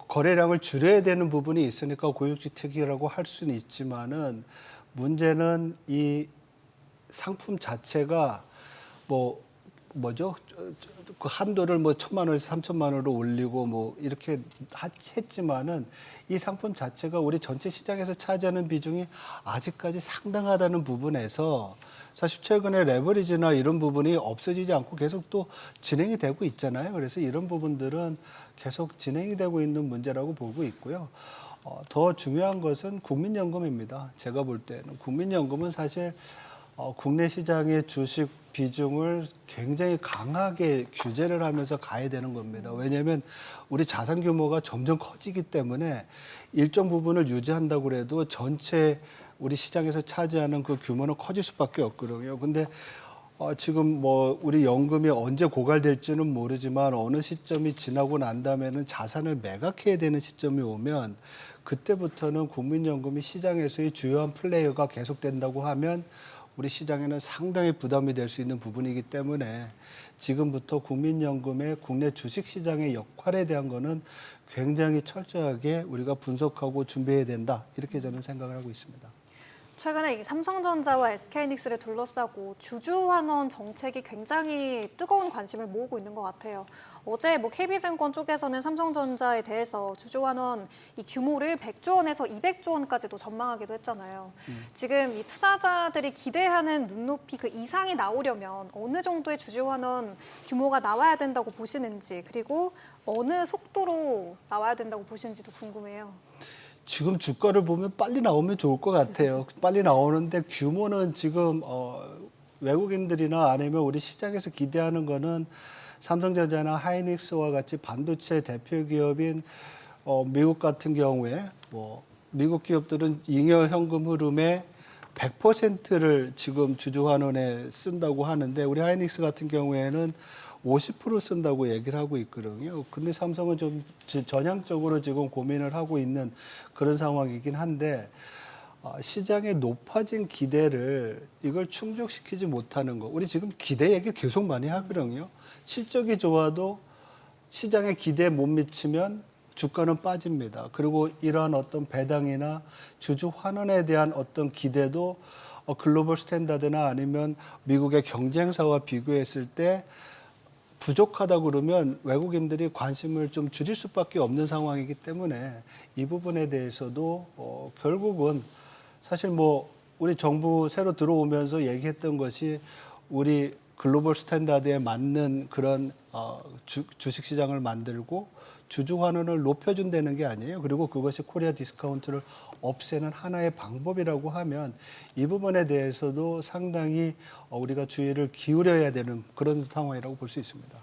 거래량을 줄여야 되는 부분이 있으니까 고육지특이라고 할 수는 있지만은 문제는 이 상품 자체가 그 한도를 1,000만 원에서 3,000만 원으로 올리고 이렇게 했지만은 이 상품 자체가 우리 전체 시장에서 차지하는 비중이 아직까지 상당하다는 부분에서 사실 최근에 레버리지나 이런 부분이 없어지지 않고 계속 또 진행이 되고 있잖아요. 그래서 이런 부분들은 계속 진행이 되고 있는 문제라고 보고 있고요. 더 중요한 것은 국민연금입니다. 제가 볼 때는 국민연금은 사실 국내 시장의 주식 비중을 굉장히 강하게 규제를 하면서 가야 되는 겁니다. 왜냐하면 우리 자산 규모가 점점 커지기 때문에 일정 부분을 유지한다고 해도 전체 우리 시장에서 차지하는 그 규모는 커질 수밖에 없거든요. 근데 지금 우리 연금이 언제 고갈될지는 모르지만 어느 시점이 지나고 난 다음에는 자산을 매각해야 되는 시점이 오면 그때부터는 국민연금이 시장에서의 주요한 플레이어가 계속된다고 하면 우리 시장에는 상당히 부담이 될 수 있는 부분이기 때문에 지금부터 국민연금의 국내 주식시장의 역할에 대한 거는 굉장히 철저하게 우리가 분석하고 준비해야 된다. 이렇게 저는 생각을 하고 있습니다. 최근에 이 삼성전자와 SK하이닉스를 둘러싸고 주주환원 정책이 굉장히 뜨거운 관심을 모으고 있는 것 같아요. 어제 KB증권 쪽에서는 삼성전자에 대해서 주주환원 이 규모를 100조 원에서 200조 원까지도 전망하기도 했잖아요. 지금 이 투자자들이 기대하는 눈높이 그 이상이 나오려면 어느 정도의 주주환원 규모가 나와야 된다고 보시는지, 그리고 어느 속도로 나와야 된다고 보시는지도 궁금해요. 지금 주가를 보면 빨리 나오면 좋을 것 같아요. 빨리 나오는데 규모는 지금 외국인들이나 아니면 우리 시장에서 기대하는 거는 삼성전자나 하이닉스와 같이 반도체 대표 기업인 미국 같은 경우에 미국 기업들은 잉여 현금 흐름의 100%를 지금 주주환원에 쓴다고 하는데 우리 하이닉스 같은 경우에는 50% 쓴다고 얘기를 하고 있거든요. 근데 삼성은 좀 전향적으로 지금 고민을 하고 있는 그런 상황이긴 한데 시장의 높아진 기대를 이걸 충족시키지 못하는 거. 우리 지금 기대 얘기 계속 많이 하거든요. 실적이 좋아도 시장의 기대에 못 미치면 주가는 빠집니다. 그리고 이러한 어떤 배당이나 주주 환원에 대한 어떤 기대도 글로벌 스탠다드나 아니면 미국의 경쟁사와 비교했을 때 부족하다 그러면 외국인들이 관심을 좀 줄일 수밖에 없는 상황이기 때문에 이 부분에 대해서도 결국은 사실 우리 정부 새로 들어오면서 얘기했던 것이 우리 글로벌 스탠다드에 맞는 그런 주식시장을 만들고 주주 환원을 높여준다는 게 아니에요. 그리고 그것이 코리아 디스카운트를 없애는 하나의 방법이라고 하면 이 부분에 대해서도 상당히 우리가 주의를 기울여야 되는 그런 상황이라고 볼 수 있습니다.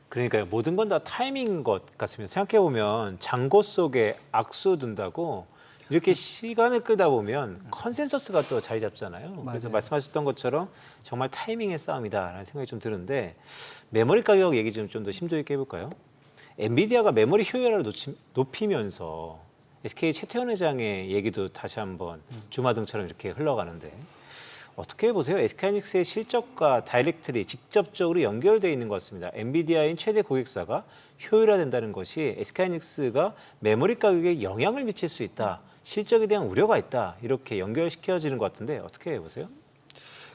그러니까요. 모든 건 다 타이밍인 것 같습니다. 생각해보면 장고 속에 악수 둔다고 이렇게 시간을 끄다 보면 컨센서스가 또 자리 잡잖아요. 그래서 말씀하셨던 것처럼 정말 타이밍의 싸움이다라는 생각이 좀 드는데 메모리 가격 얘기 좀 더 심도 있게 해볼까요? 엔비디아가 메모리 효율화를 높이면서 SK 최태원 회장의 얘기도 다시 한번 주마등처럼 이렇게 흘러가는데 어떻게 보세요? SK하이닉스의 실적과 다이렉트리 직접적으로 연결되어 있는 것 같습니다. 엔비디아인 최대 고객사가 효율화된다는 것이 SK하이닉스가 메모리 가격에 영향을 미칠 수 있다. 실적에 대한 우려가 있다. 이렇게 연결시켜지는 것 같은데 어떻게 보세요?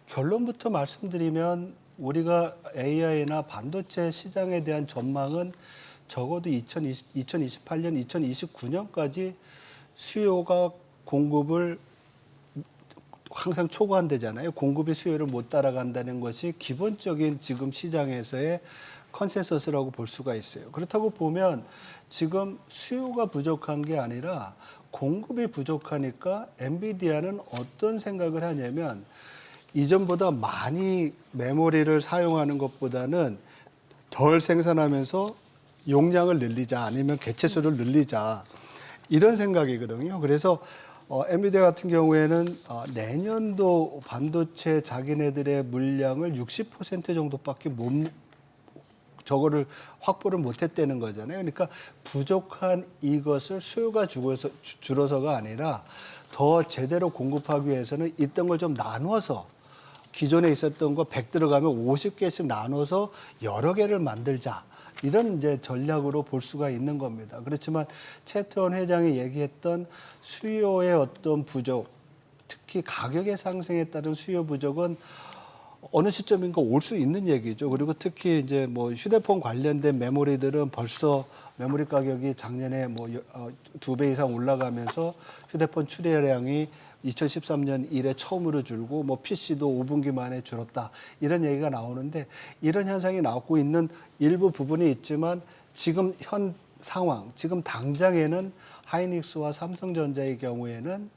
결론부터 말씀드리면 우리가 AI나 반도체 시장에 대한 전망은 적어도 2028년, 2029년까지 수요가 공급을 항상 초과한대잖아요. 공급이 수요를 못 따라간다는 것이 기본적인 지금 시장에서의 컨센서스라고 볼 수가 있어요. 그렇다고 보면 지금 수요가 부족한 게 아니라 공급이 부족하니까 엔비디아는 어떤 생각을 하냐면 이전보다 많이 메모리를 사용하는 것보다는 덜 생산하면서 용량을 늘리자 아니면 개체수를 늘리자 이런 생각이거든요. 그래서 엔비디아 같은 경우에는 내년도 반도체 자기네들의 물량을 60% 정도밖에 저거를 확보를 못했다는 거잖아요. 그러니까 부족한 이것을 수요가 줄어서가 아니라 더 제대로 공급하기 위해서는 있던 걸 좀 나눠서 기존에 있었던 거 100 들어가면 50개씩 나눠서 여러 개를 만들자. 이런 이제 전략으로 볼 수가 있는 겁니다. 그렇지만 최태원 회장이 얘기했던 수요의 어떤 부족, 특히 가격의 상승에 따른 수요 부족은 어느 시점인가 올 수 있는 얘기죠. 그리고 특히 이제 뭐 휴대폰 관련된 메모리들은 벌써 메모리 가격이 작년에 뭐 2배 이상 올라가면서 휴대폰 출하량이 2013년 이래 처음으로 줄고 뭐 PC도 5분기 만에 줄었다. 이런 얘기가 나오는데 이런 현상이 나오고 있는 일부 부분이 있지만 지금 현 상황, 지금 당장에는 하이닉스와 삼성전자의 경우에는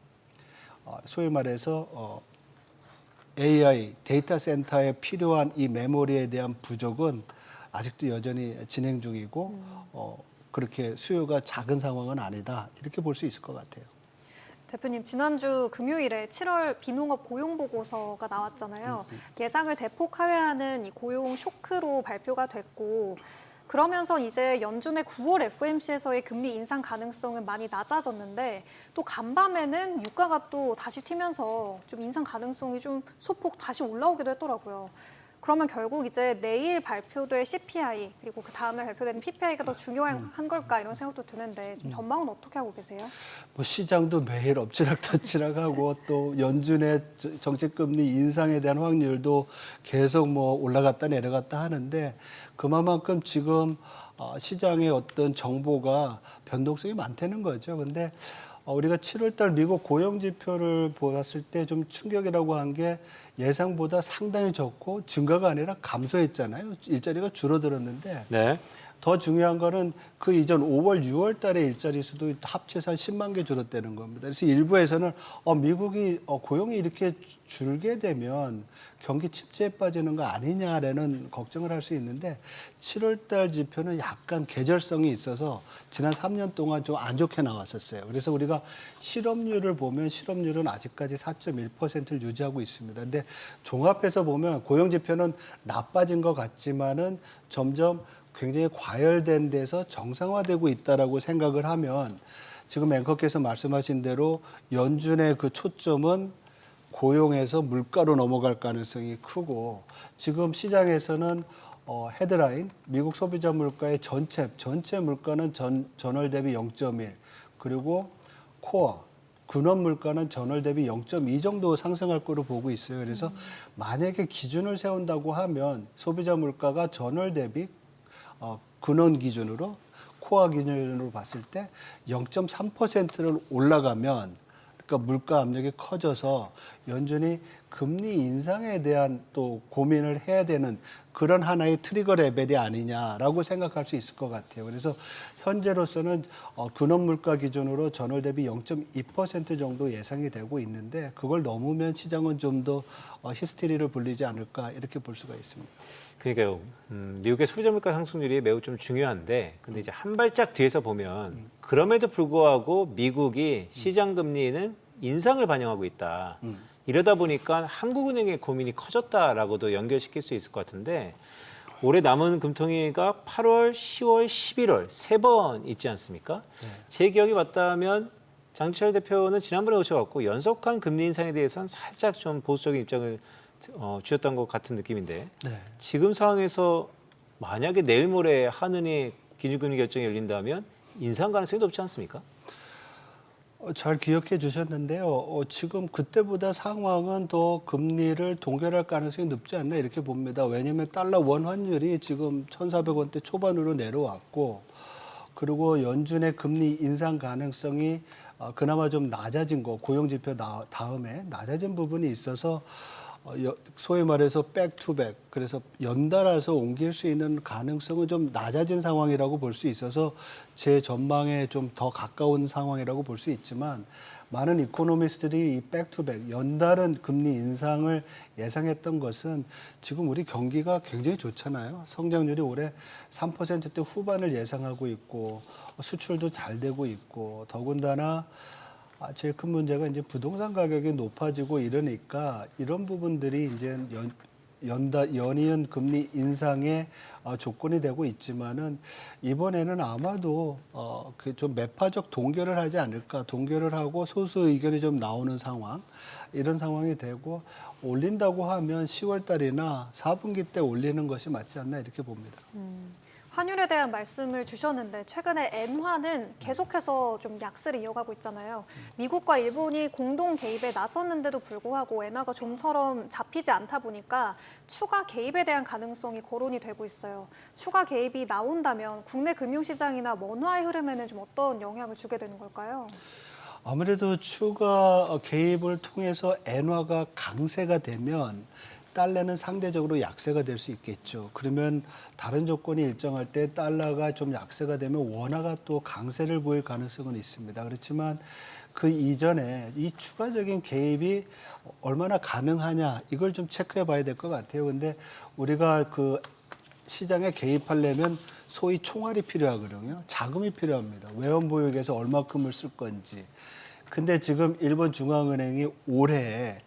소위 말해서 AI 데이터 센터에 필요한 이 메모리에 대한 부족은 아직도 여전히 진행 중이고 그렇게 수요가 작은 상황은 아니다. 이렇게 볼 수 있을 것 같아요. 대표님, 지난주 금요일에 7월 비농업 고용 보고서가 나왔잖아요. 예상을 대폭 하회하는 이 고용 쇼크로 발표가 됐고 그러면서 이제 연준의 9월 FOMC에서의 금리 인상 가능성은 많이 낮아졌는데 또 간밤에는 유가가 또 다시 튀면서 좀 인상 가능성이 좀 소폭 다시 올라오기도 했더라고요. 그러면 결국 이제 내일 발표될 CPI 그리고 그 다음날 발표되는 PPI가 더 중요한 걸까 이런 생각도 드는데 좀 전망은 어떻게 하고 계세요? 뭐 시장도 매일 엎치락뒤치락하고 또 연준의 정책금리 인상에 대한 확률도 계속 뭐 올라갔다 내려갔다 하는데 그만큼 지금 시장의 어떤 정보가 변동성이 많다는 거죠. 근데 우리가 7월 달 미국 고용 지표를 보았을 때 좀 충격이라고 한 게 예상보다 상당히 적고 증가가 아니라 감소했잖아요. 일자리가 줄어들었는데 네. 더 중요한 거는 그 이전 5월, 6월 달에 일자리 수도 합쳐서 한 10만 개 줄었다는 겁니다. 그래서 일부에서는 미국이 고용이 이렇게 줄게 되면 경기 침체에 빠지는 거 아니냐라는 걱정을 할 수 있는데 7월 달 지표는 약간 계절성이 있어서 지난 3년 동안 좀 안 좋게 나왔었어요. 그래서 우리가 실업률을 보면 실업률은 아직까지 4.1%를 유지하고 있습니다. 근데 종합해서 보면 고용 지표는 나빠진 것 같지만은 점점 굉장히 과열된 데서 정상화되고 있다라고 생각을 하면 지금 앵커께서 말씀하신 대로 연준의 그 초점은 고용에서 물가로 넘어갈 가능성이 크고 지금 시장에서는 헤드라인 미국 소비자 물가의 전체 물가는 전월 대비 0.1 그리고 코어 근원 물가는 전월 대비 0.2 정도 상승할 거로 보고 있어요. 그래서 만약에 기준을 세운다고 하면 소비자 물가가 전월 대비 근원 기준으로 코어 기준으로 봤을 때 0.3%를 올라가면 그러니까 물가 압력이 커져서 연준이 금리 인상에 대한 또 고민을 해야 되는 그런 하나의 트리거 레벨이 아니냐라고 생각할 수 있을 것 같아요. 그래서 현재로서는 근원 물가 기준으로 전월 대비 0.2% 정도 예상이 되고 있는데 그걸 넘으면 시장은 좀 더 히스테리를 불리지 않을까 이렇게 볼 수가 있습니다. 그러니까요. 미국의 소비자 물가 상승률이 매우 좀 중요한데, 근데 이제 한 발짝 뒤에서 보면 그럼에도 불구하고 미국이 시장 금리는 인상을 반영하고 있다. 이러다 보니까 한국은행의 고민이 커졌다라고도 연결시킬 수 있을 것 같은데 올해 남은 금통위가 8월, 10월, 11월 3번 있지 않습니까? 네. 제 기억이 맞다면 장치철 대표는 지난번에 오셔갖고 연속한 금리 인상에 대해서는 살짝 좀 보수적인 입장을 주셨던 것 같은 느낌인데 네. 지금 상황에서 만약에 내일 모레 한은희 기준금리 결정이 열린다면 인상 가능성이 높지 않습니까? 잘 기억해 주셨는데요. 지금 그때보다 상황은 더 금리를 동결할 가능성이 높지 않나 이렇게 봅니다. 왜냐하면 달러 원 환율이 지금 1,400원대 초반으로 내려왔고 그리고 연준의 금리 인상 가능성이 그나마 좀 낮아진 거 고용지표 다음에 낮아진 부분이 있어서 소위 말해서 백투백 그래서 연달아서 옮길 수 있는 가능성은 좀 낮아진 상황이라고 볼 수 있어서 제 전망에 좀 더 가까운 상황이라고 볼 수 있지만 많은 이코노미스트들이 이 백투백 연달은 금리 인상을 예상했던 것은 지금 우리 경기가 굉장히 좋잖아요. 성장률이 올해 3%대 후반을 예상하고 있고 수출도 잘 되고 있고 더군다나 제일 큰 문제가 이제 부동산 가격이 높아지고 이러니까 이런 부분들이 이제 연이은 금리 인상의 조건이 되고 있지만은 이번에는 아마도 그 좀 매파적 동결을 하지 않을까, 동결을 하고 소수 의견이 좀 나오는 상황, 이런 상황이 되고 올린다고 하면 10월 달이나 4분기 때 올리는 것이 맞지 않나 이렇게 봅니다. 환율에 대한 말씀을 주셨는데 최근에 엔화는 계속해서 좀 약세를 이어가고 있잖아요. 미국과 일본이 공동 개입에 나섰는데도 불구하고 엔화가 좀처럼 잡히지 않다 보니까 추가 개입에 대한 가능성이 거론이 되고 있어요. 추가 개입이 나온다면 국내 금융시장이나 원화의 흐름에는 좀 어떤 영향을 주게 되는 걸까요? 아무래도 추가 개입을 통해서 엔화가 강세가 되면 달러는 상대적으로 약세가 될 수 있겠죠. 그러면 다른 조건이 일정할 때 달러가 좀 약세가 되면 원화가 또 강세를 보일 가능성은 있습니다. 그렇지만 그 이전에 이 추가적인 개입이 얼마나 가능하냐 이걸 좀 체크해 봐야 될 것 같아요. 근데 우리가 그 시장에 개입하려면 소위 총알이 필요하거든요. 자금이 필요합니다. 외환보유고에서 얼마큼을 쓸 건지. 근데 지금 일본 중앙은행이 올해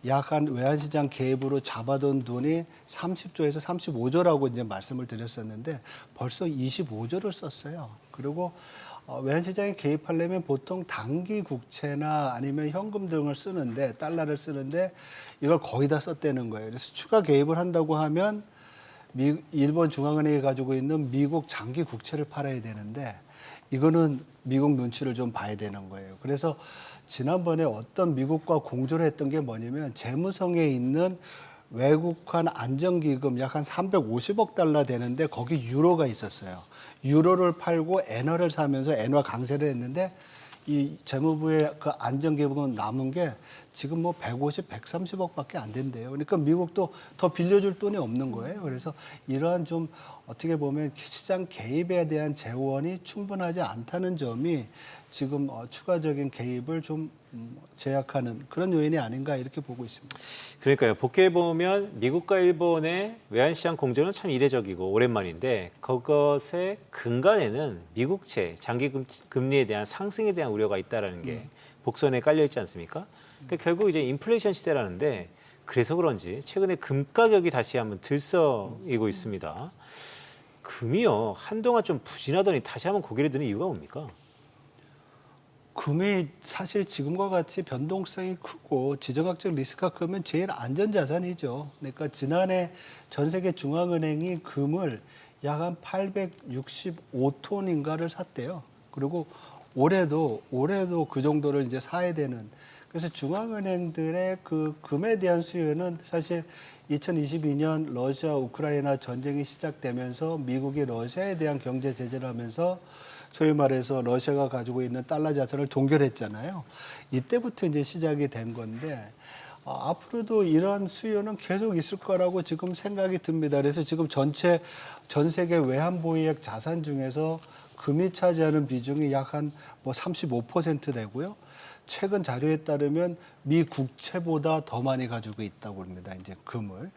약 한 외환시장 개입으로 잡아둔 돈이 30조에서 35조라고 이제 말씀을 드렸었는데 벌써 25조를 썼어요. 그리고 외환시장에 개입하려면 보통 단기 국채나 아니면 현금 등을 쓰는데 달러를 쓰는데 이걸 거의 다 썼다는 거예요. 그래서 추가 개입을 한다고 하면 일본 중앙은행이 가지고 있는 미국 장기 국채를 팔아야 되는데 이거는 미국 눈치를 좀 봐야 되는 거예요. 그래서 지난번에 어떤 미국과 공조를 했던 게 뭐냐면 재무성에 있는 외국환 안정기금 약 한 350억 달러 되는데 거기 유로가 있었어요. 유로를 팔고 엔화를 사면서 엔화 강세를 했는데 이 재무부의 그 안정기금은 남은 게 지금 뭐 150, 130억밖에 안 된대요. 그러니까 미국도 더 빌려줄 돈이 없는 거예요. 그래서 이러한 좀 어떻게 보면 시장 개입에 대한 재원이 충분하지 않다는 점이 지금 추가적인 개입을 좀 제약하는 그런 요인이 아닌가 이렇게 보고 있습니다. 그러니까요. 복귀해 보면 미국과 일본의 외환시장 공조는 참 이례적이고 오랜만인데 그것의 근간에는 미국채 장기 금리에 대한 상승에 대한 우려가 있다라는 게 복선에 깔려 있지 않습니까? 그러니까 결국 이제 인플레이션 시대라는데 그래서 그런지 최근에 금 가격이 다시 한번 들썩이고 있습니다. 금이요 한동안 좀 부진하더니 다시 한번 고개를 드는 이유가 뭡니까? 금이 사실 지금과 같이 변동성이 크고 지정학적 리스크가 크면 제일 안전 자산이죠. 그러니까 지난해 전 세계 중앙은행이 금을 약 한 865톤인가를 샀대요. 그리고 올해도 그 정도를 이제 사야 되는. 그래서 중앙은행들의 그 금에 대한 수요는 사실 2022년 러시아 우크라이나 전쟁이 시작되면서 미국이 러시아에 대한 경제 제재를 하면서 소위 말해서 러시아가 가지고 있는 달러 자산을 동결했잖아요. 이때부터 이제 시작이 된 건데 앞으로도 이런 수요는 계속 있을 거라고 지금 생각이 듭니다. 그래서 지금 전 세계 외환 보유액 자산 중에서 금이 차지하는 비중이 약 한 뭐 35% 되고요. 최근 자료에 따르면 미 국채보다 더 많이 가지고 있다고 합니다. 이제 금을.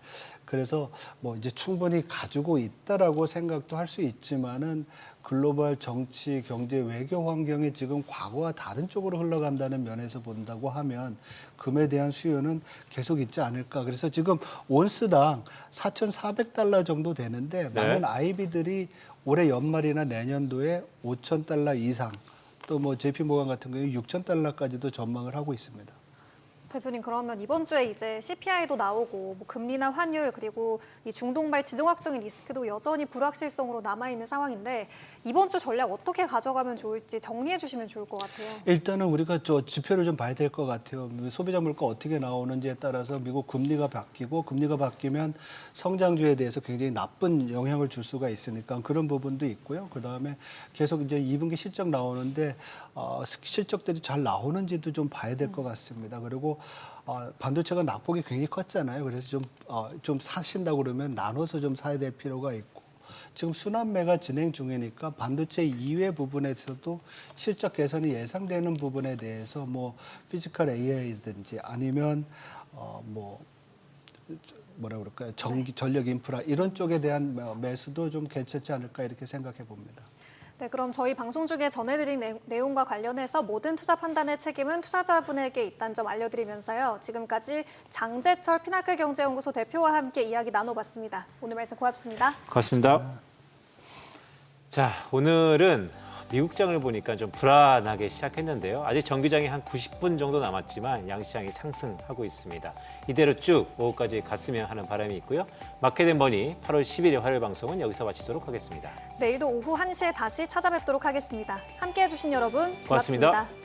그래서 뭐 이제 충분히 가지고 있다라고 생각도 할 수 있지만은 글로벌 정치, 경제, 외교 환경이 지금 과거와 다른 쪽으로 흘러간다는 면에서 본다고 하면 금에 대한 수요는 계속 있지 않을까. 그래서 지금 온스당 4,400달러 정도 되는데 많은 아이비들이 올해 연말이나 내년도에 5,000달러 이상 또 뭐 JP모간 같은 경우에 6,000달러까지도 전망을 하고 있습니다. 대표님 그러면 이번 주에 이제 CPI도 나오고 뭐 금리나 환율 그리고 이 중동발 지정학적인 리스크도 여전히 불확실성으로 남아있는 상황인데 이번 주 전략 어떻게 가져가면 좋을지 정리해 주시면 좋을 것 같아요. 일단은 우리가 지표를 좀 봐야 될 것 같아요. 소비자 물가 어떻게 나오는지에 따라서 미국 금리가 바뀌고 금리가 바뀌면 성장주에 대해서 굉장히 나쁜 영향을 줄 수가 있으니까 그런 부분도 있고요. 그다음에 계속 이제 2분기 실적 나오는데 실적들이 잘 나오는지도 좀 봐야 될 것 같습니다. 그리고 반도체가 낙폭이 굉장히 컸잖아요. 그래서 좀 사신다고 그러면 나눠서 좀 사야 될 필요가 있고 지금 순환매가 진행 중이니까 반도체 이외 부분에서도 실적 개선이 예상되는 부분에 대해서 뭐 피지컬 AI든지 아니면 뭐라 그럴까요? 전력 인프라 이런 쪽에 대한 매수도 좀 괜찮지 않을까 이렇게 생각해 봅니다. 네, 그럼 저희 방송 중에 전해드린 내용과 관련해서 모든 투자 판단의 책임은 투자자분에게 있다는 점 알려드리면서요. 지금까지 장재철 피나클 경제연구소 대표와 함께 이야기 나눠봤습니다. 오늘 말씀 고맙습니다. 고맙습니다. 자, 오늘은 미국장을 보니까 좀 불안하게 시작했는데요. 아직 정규장이 한 90분 정도 남았지만 양시장이 상승하고 있습니다. 이대로 쭉 오후까지 갔으면 하는 바람이 있고요. 마켓앤머니 8월 10일의 화요일 방송은 여기서 마치도록 하겠습니다. 내일도 오후 1시에 다시 찾아뵙도록 하겠습니다. 함께해 주신 여러분 고맙습니다. 고맙습니다.